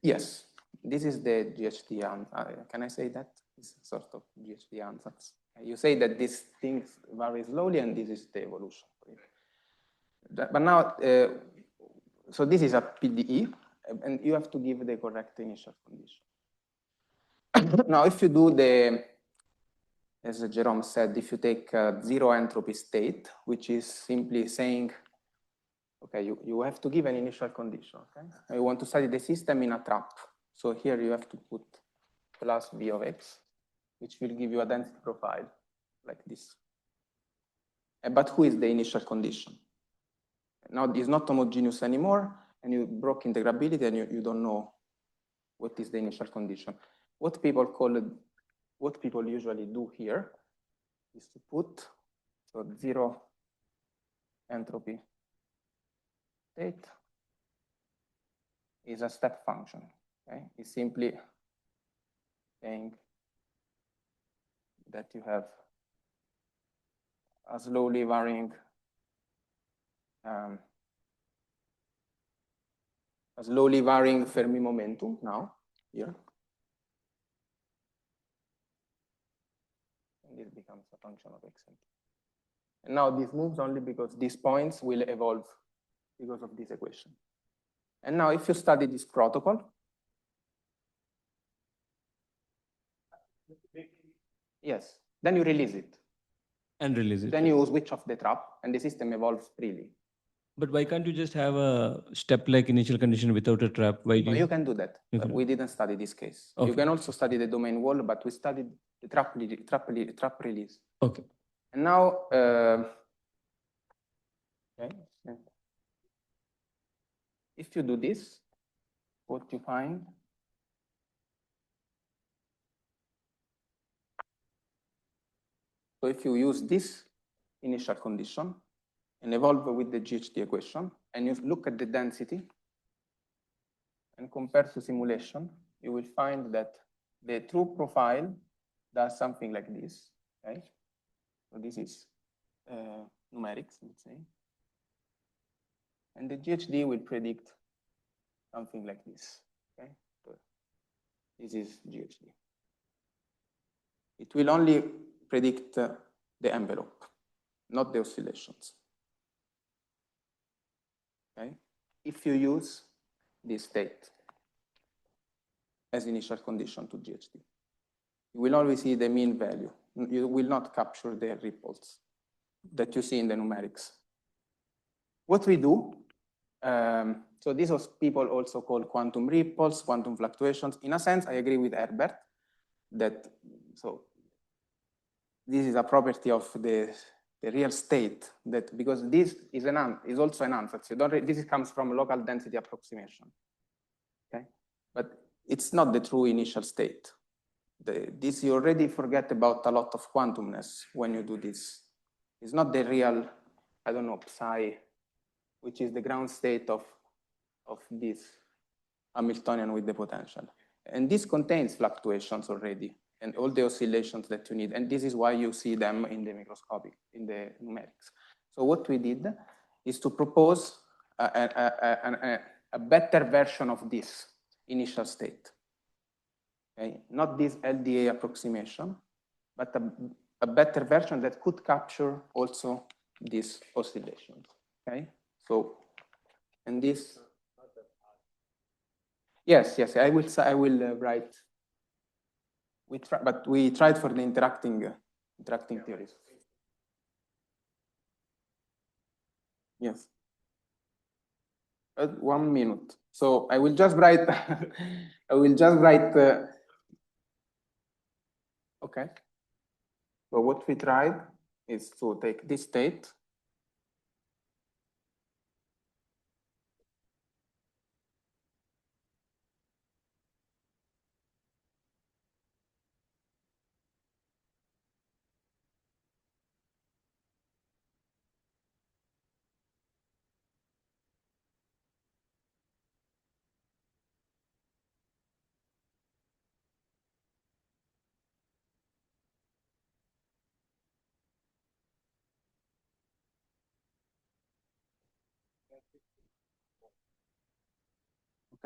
Yes, this is the GHD. Can I say that? It's sort of GHD ansatz. You say that these things vary slowly, and this is the evolution. But now, so this is a PDE, and you have to give the correct initial condition. Now, if you do as Jérôme said, if you take a zero entropy state, which is simply saying, okay, you have to give an initial condition, okay? You want to study the system in a trap. So here you have to put plus V of x, which will give you a density profile like this. But who is the initial condition? Now it's not homogeneous anymore, and you broke integrability, and you don't know what is the initial condition. What people usually do here is to put zero entropy state is a step function. Okay, it's simply saying that you have a slowly varying Fermi momentum now here. And this becomes a function of x. And now this moves only because these points will evolve because of this equation. And now if you study this protocol, yes, then you release it. And release it. Then you switch off the trap, and the system evolves freely. But why can't you just have a step-like initial condition without a trap? Why do you can do that. Okay. We didn't study this case. Okay. You can also study the domain wall, but we studied the trap release. Okay. And now, if you do this, what you find? So if you use this initial condition and evolve with the GHD equation, and you look at the density and compare to simulation, you will find that the true profile does something like this, okay? So this is numerics, let's say. And the GHD will predict something like this, okay? So this is GHD. It will only predict the envelope, not the oscillations, okay? If you use this state as initial condition to GHD, you will always see the mean value. You will not capture the ripples that you see in the numerics. What we do, so these are people also call quantum ripples, quantum fluctuations. In a sense, I agree with Herbert that, so this is a property of the real state, that because this is also an answer. So this comes from local density approximation, okay? But it's not the true initial state. This you already forget about a lot of quantumness when you do this. It's not the real, I don't know, psi, which is the ground state of this Hamiltonian with the potential. And this contains fluctuations already and all the oscillations that you need. And this is why you see them in the microscopic, in the numerics. So what we did is to propose a better version of this initial state. Okay? Not this LDA approximation, but a better version that could capture also these oscillations. Okay, so and this, yes, I will write. But we tried for the interacting theories. Yes. 1 minute. So I will just write. I will just write. Okay. So what we tried is to take this state.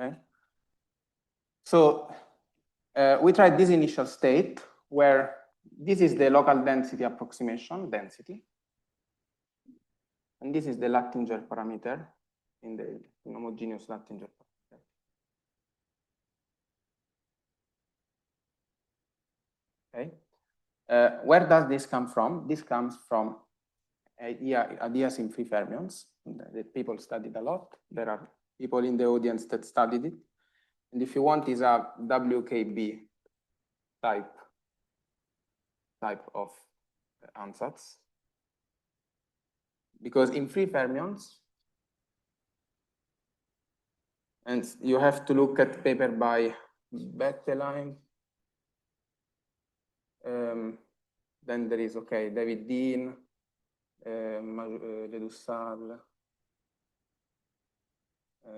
Okay. So we tried this initial state where this is the local density approximation density. And this is the Lattinger parameter in the homogeneous Lattinger parameter. Okay. Where does this come from? This comes from ideas in free fermions that people studied a lot. There are people in the audience that studied it. And if you want, is a WKB type of ansatz. Because in free fermions, and you have to look at paper by Bettelheim. Then there is, okay, David Dean, Ledussal,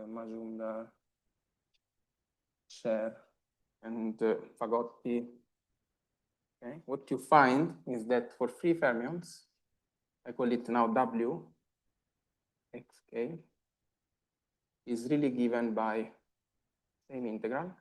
Majumdar, Scher, and Fagotti. Okay. What you find is that for free fermions, I call it now W, xk, is really given by same integral.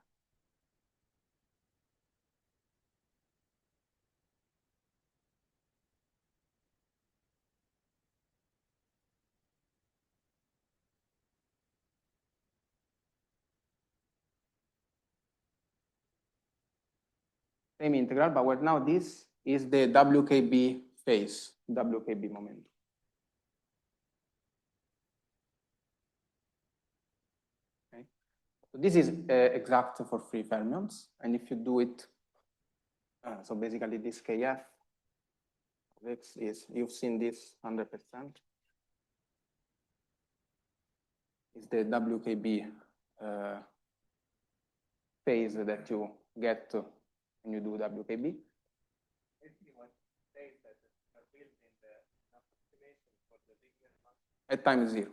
Same integral, but where now this is the WKB phase, WKB momentum. Okay. So this is exact for free fermions, and if you do it, so basically this KF of X is, you've seen this 100%, is the WKB phase that you get when you do WKB. At time 0.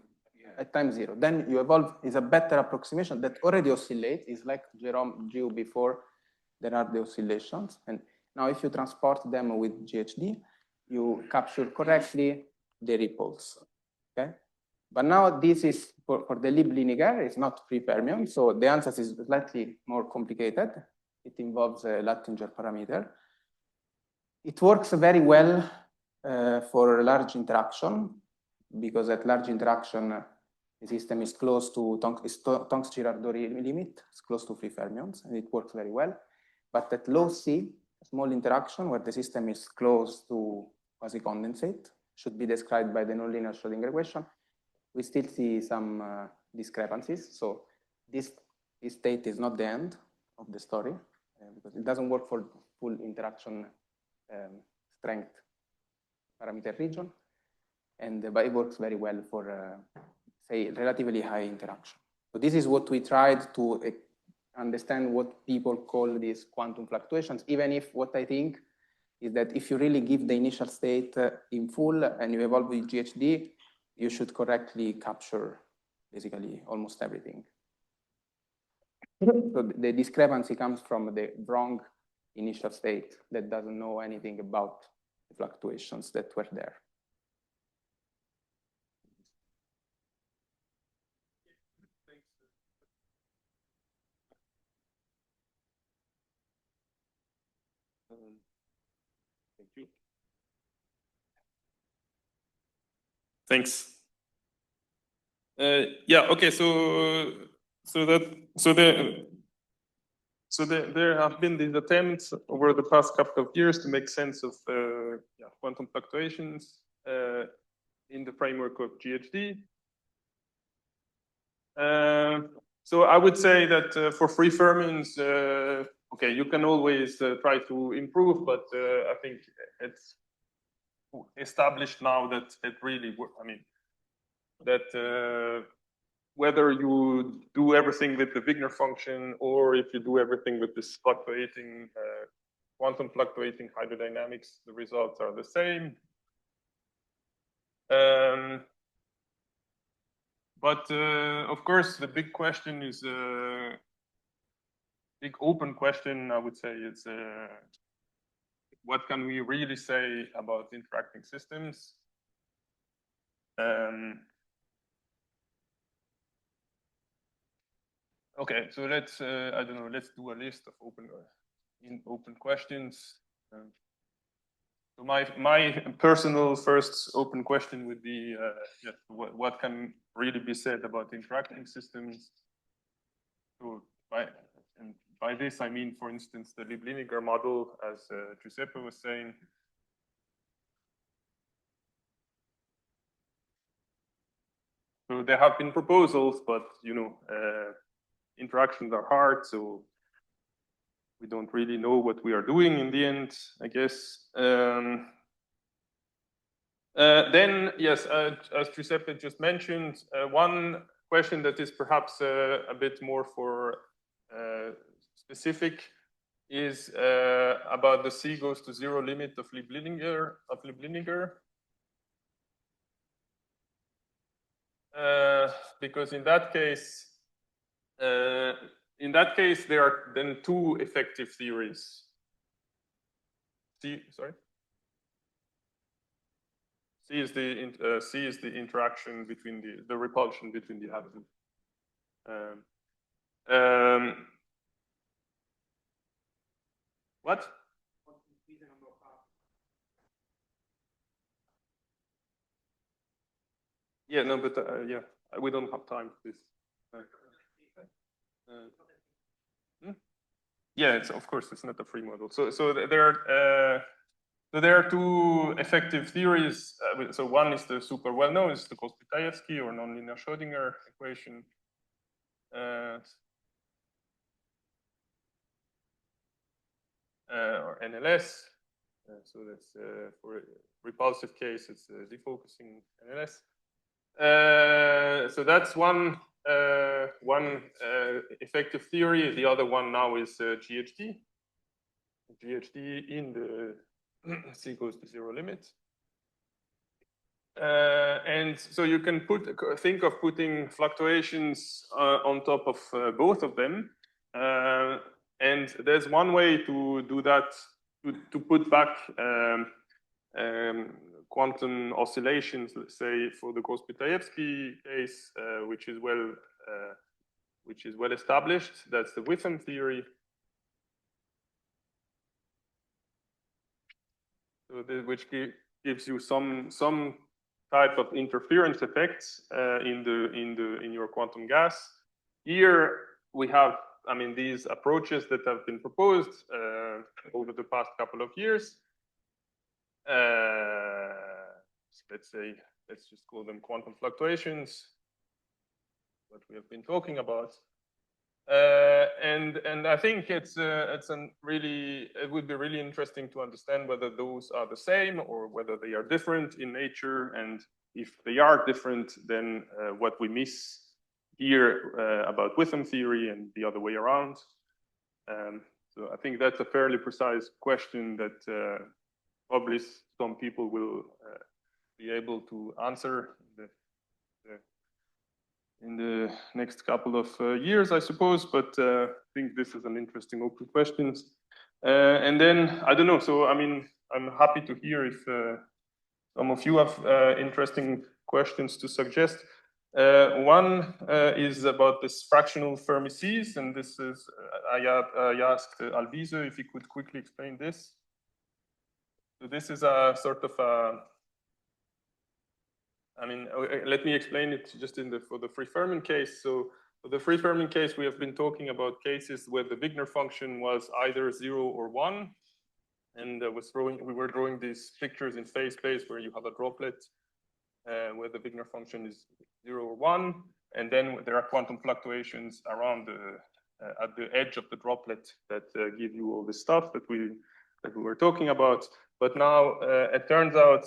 at time 0. Then you evolve is a better approximation that already oscillates. It's like Jérôme drew before. There are the oscillations, and now if you transport them with GHD, you capture correctly the ripples. Okay, but now this is for the Lieb-Liniger. It's not free fermion, so the answer is slightly more complicated. It involves a Lattinger parameter. It works very well for large interaction, because at large interaction, the system is close to Tonks-Girardot limit. It's close to free fermions, and it works very well. But at low C, small interaction, where the system is close to quasi-condensate, should be described by the nonlinear Schrodinger equation, we still see some discrepancies. So this state is not the end of the story, because it doesn't work for full interaction strength parameter region, but it works very well for, say, relatively high interaction. So this is what we tried to understand what people call these quantum fluctuations, even if what I think is that if you really give the initial state in full and you evolve with GHD, you should correctly capture basically almost everything. So the discrepancy comes from the wrong initial state that doesn't know anything about the fluctuations that were there. Thank you. Thanks. Yeah. Okay. There have been these attempts over the past couple of years to make sense of quantum fluctuations in the framework of GHD. So I would say that for free fermions, okay, you can always try to improve, but I think it's established now that it really works. I mean, that whether you do everything with the Wigner function or if you do everything with this fluctuating, quantum fluctuating hydrodynamics, the results are the same. But of course, the big question is big open question. I would say it's what can we really say about interacting systems? Okay, so let's I don't know. Let's do a list of open questions. So my personal first open question would be what can really be said about interacting systems? So by this I mean, for instance, the Lieb-Liniger model, as Giuseppe was saying. So there have been proposals, but you know, interactions are hard, so we don't really know what we are doing in the end, I guess. Then, yes, as Giuseppe just mentioned, one question that is perhaps a bit more for specific is about the C goes to 0 limit of Lieb-Liniger. Because in that case, there are then two effective theories. C is the interaction between the repulsion between the atoms. What? Yeah, no, but yeah, we don't have time for this. Yeah, of course, it's not a free model. So there are two effective theories. So one is the super well-known, is the Kostytayevsky or nonlinear Schrodinger equation. Or NLS. So that's for a repulsive case, it's defocusing NLS. So that's one effective theory. The other one now is GHD. GHD in the C goes to 0 limit. And so you can think of putting fluctuations on top of both of them. And there's one way to do that, to put back quantum oscillations, let's say, for the Gauss-Pitaevsky case, which is well established. That's the Witham theory. So which gives you some type of interference effects in your quantum gas. Here we have, I mean, these approaches that have been proposed over the past couple of years. Let's just call them quantum fluctuations, what we have been talking about. And I think it would be really interesting to understand whether those are the same or whether they are different in nature, and if they are different, then what we miss here about Witham theory and the other way around. So I think that's a fairly precise question that probably some people will be able to answer in the next couple of years, I suppose, but I think this is an interesting open question. And then, I don't know, so I mean, I'm happy to hear if some of you have interesting questions to suggest. One is about this fractional Fermi-Cs, and this is, I asked Alvise if he could quickly explain this. So this is a sort of a, I mean, let me explain it just for the free Fermi case. So for the free Fermi case, we have been talking about cases where the Wigner function was either 0 or 1. And we were drawing these pictures in phase space where you have a droplet where the Wigner function is 0 or 1. And then there are quantum fluctuations around at the edge of the droplet that give you all this stuff that we were talking about. But now it turns out,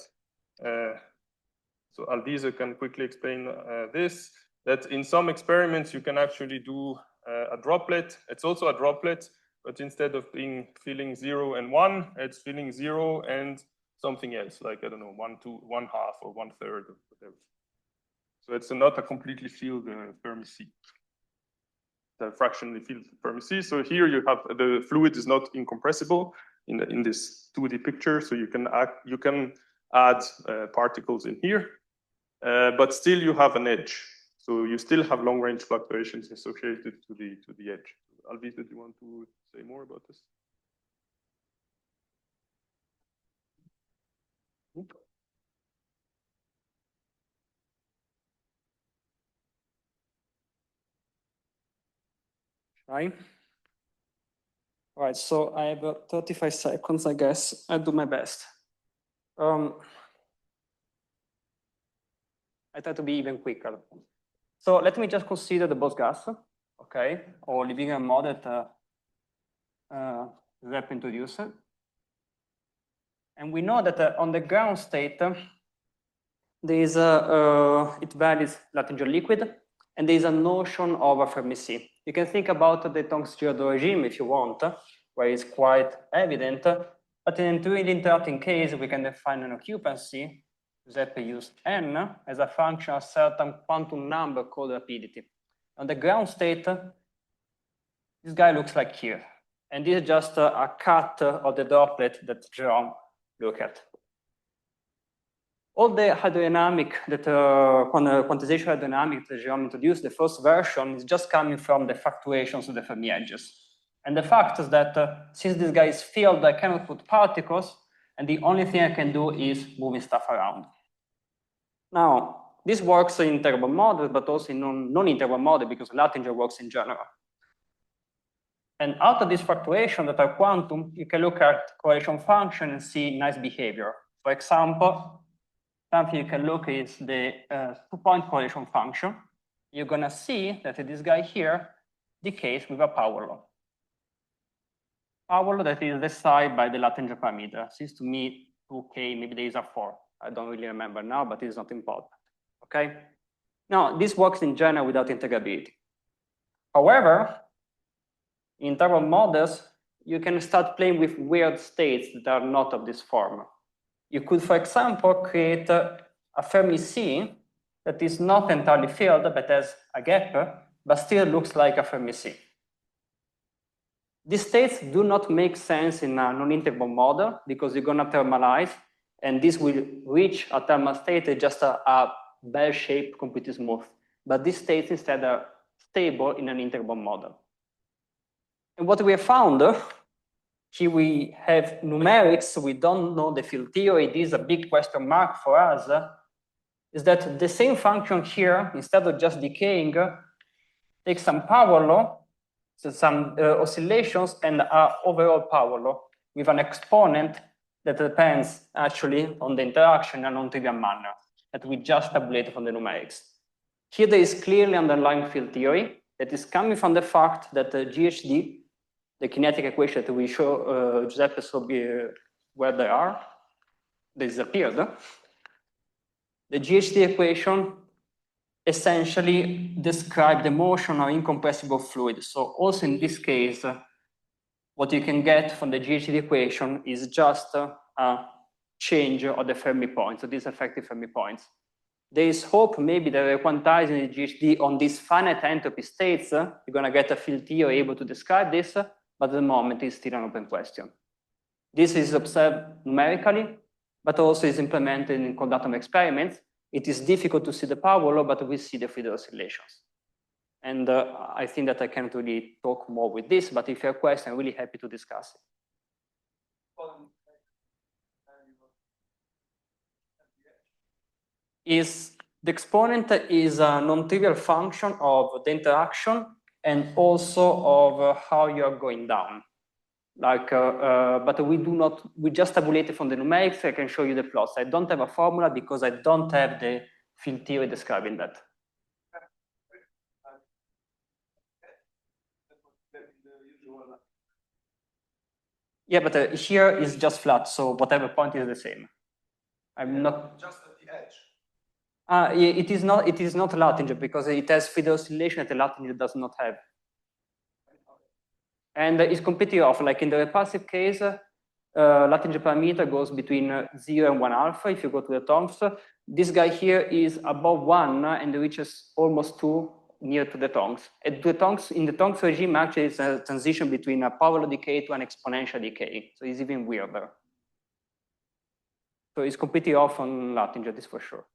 so Alvise can quickly explain this, that in some experiments you can actually do a droplet. It's also a droplet, but instead of filling 0 and 1, it's filling 0 and something else, like, I don't know, 1/2 or 1/3 or whatever. So it's not a completely filled Fermi-C. The fractionally filled Fermi-C. So here you have the fluid is not incompressible in this 2D picture, so you can add particles in here. But still you have an edge. So you still have long range fluctuations associated to the edge. Alvise, do you want to say more about this? Right. All right, so I have 35 seconds, I guess. I'll do my best. I try to be even quicker. So let me just consider the Bose gas, okay, or living a model that Zep introduced. And we know that on the ground state, there is it varies Latinger liquid, and there is a notion of a Fermi-C. You can think about the Tonks-Girardot regime if you want, where it's quite evident. But in a really interacting case, we can define an occupancy. Giuseppe used n as a function of a certain quantum number called rapidity. On the ground state, this guy looks like here. And this is just a cut of the droplet that Jérôme looked at. All the hydrodynamic, quantization hydrodynamic that Jérôme introduced, the first version is just coming from the fluctuations of the Fermi edges. And the fact is that since this guy is filled, I cannot put particles, and the only thing I can do is moving stuff around. Now, this works in interval models, but also in non-interval models because Latinger works in general. And out of this fluctuation that are quantum, you can look at correlation function and see nice behavior. For example, something you can look is the 2-point correlation function. You're gonna see that this guy here decays with a power law. Power law that is decided by the Latinger parameter. Seems to me 2K, maybe there is a 4. I don't really remember now, but it's not important, okay? Now, this works in general without integrability. However, in interval models, you can start playing with weird states that are not of this form. You could, for example, create a a Fermi sea that is not entirely filled, but has a gap, but still looks like a Fermi sea. These states do not make sense in a non-integral model because you're going to thermalize, and this will reach a thermal state just a bell shape, completely smooth. But these states instead are stable in an integral model. And what we have found, here we have numerics, we don't know the field theory, this is a big question mark for us, is that the same function here, instead of just decaying, takes some power law, so some oscillations and overall power law with an exponent that depends actually on the interaction in a non-trivial manner that we just tabulated from the numerics. Here there is clearly underlying field theory that is coming from the fact that the GHD, the kinetic equation that we show Giuseppe saw where they are, they disappeared. The GHD equation essentially describe the motion of incompressible fluid. So also in this case, what you can get from the GHD equation is just a change of the Fermi points, so these effective Fermi points. There is hope maybe that quantizing the GHD on these finite entropy states, you're going to get a field theory able to describe this, but at the moment it's still an open question. This is observed numerically, but also is implemented in Gautam experiments. It is difficult to see the power law, but we see the Friedel oscillations. And I think that I can't really talk more with this, but if you have questions, I'm really happy to discuss it. The exponent is a non-trivial function of the interaction and also of how you're going down. Like, but we just tabulated from the numerics. I can show you the plots. I don't have a formula because I don't have the field theory describing that. Yeah, but here is just flat, so whatever point is the same. I'm not just at the edge. It is not. It is not Latinger because it has Friedel oscillation that the Latinger does not have. And it's completely off. Like in the repulsive case, Latinger parameter goes between 0 and 1 alpha. If you go to the Tonks, this guy here is above 1 and reaches almost 2 near to the Tonks. And the Tonks, in the Tonks regime, actually, it's a transition between a power law decay to an exponential decay. So it's even weirder. So it's completely off on Latinger, this for sure.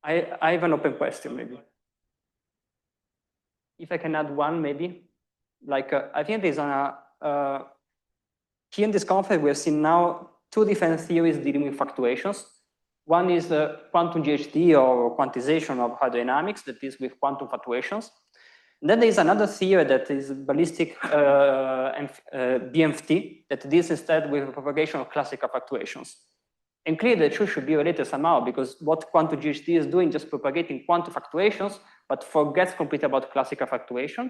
I have an open question, maybe. If I can add one, maybe. Like, I think there's here in this conference, we have seen now 2 different theories dealing with fluctuations. One is quantum GHD or quantization of hydrodynamics that is with quantum fluctuations. And then there is another theory that is ballistic and BMFT that deals instead with propagation of classical fluctuations. And clearly the two should be related somehow because what quantum GHD is doing just propagating quantum fluctuations, but forgets completely about classical fluctuation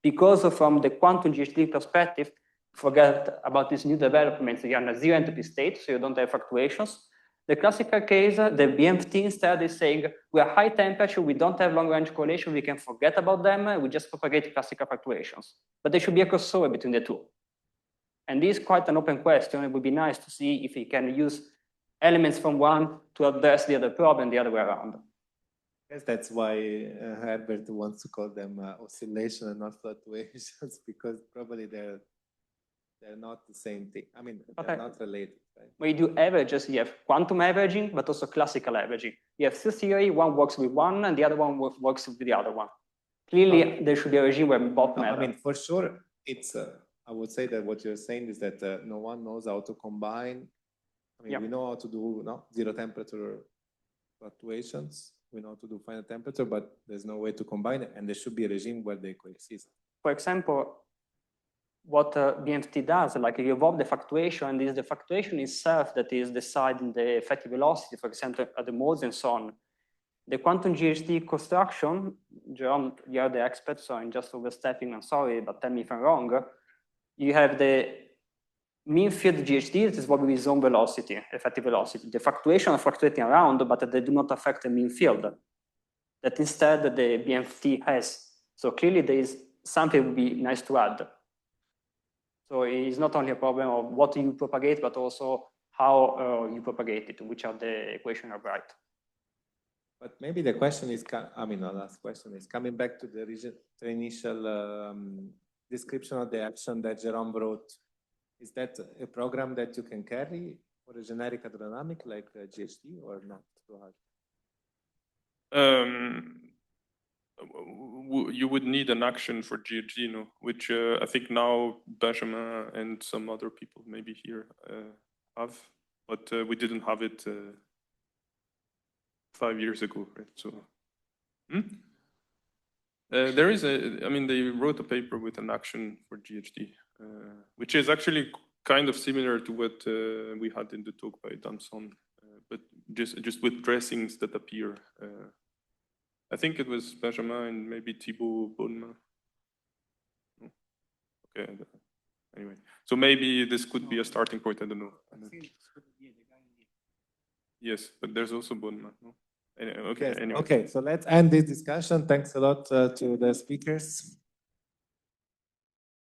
because from the quantum GHD perspective, forget about these new developments. You're in a zero entropy state, so you don't have fluctuations. The classical case, the BMFT instead is saying we are high temperature, we don't have long range correlation, we can forget about them, we just propagate classical fluctuations. But there should be a crossover between the two. And this is quite an open question. It would be nice to see if we can use elements from one to address the other problem the other way around. Yes, that's why Herbert wants to call them oscillation and not fluctuations, because probably they're not the same thing. I mean, they're not related. Right? When you do averages, you have quantum averaging, but also classical averaging. You have two theory, one works with one and the other one works with the other one. Clearly, there should be a regime where both matter. I mean, for sure, it's, I would say that what you're saying is that no one knows how to combine. I mean, we know how to do zero temperature fluctuations. We know how to do finite temperature, but there's no way to combine it. And there should be a regime where they coexist. For example, what BMFT does, like you evolve the fluctuation, and it is the fluctuation itself that is deciding the effective velocity, for example, at the modes and so on. The quantum GHD construction, Jérôme, you are the expert, so I'm just overstepping, I'm sorry, but tell me if I'm wrong. You have the mean field GHD, this is what we zone velocity, effective velocity. The fluctuation are fluctuating around, but they do not affect the mean field that instead the BMFT has. So clearly there is something that would be nice to add. So it's not only a problem of what you propagate, but also how you propagate it, which are the equation are right. But maybe the question is, I mean, the last question is coming back to the initial description of the action that Jérôme wrote. Is that a program that you can carry for a generic hydrodynamic like GHD or not? Too hard? You would need an action for GHD, no? Which I think now Benjamin and some other people maybe here have, but we didn't have it 5 years ago, right? So there is I mean, they wrote a paper with an action for GHD, which is actually kind of similar to what we had in the talk by Damson, but just with dressings that appear. I think it was Benjamin and maybe Thibaut Bonneman. Okay, anyway. So maybe this could be a starting point, I don't know. Yes, but there's also Bonneman. No? Okay, Yes. anyway. Okay, so let's end this discussion. Thanks a lot to the speakers.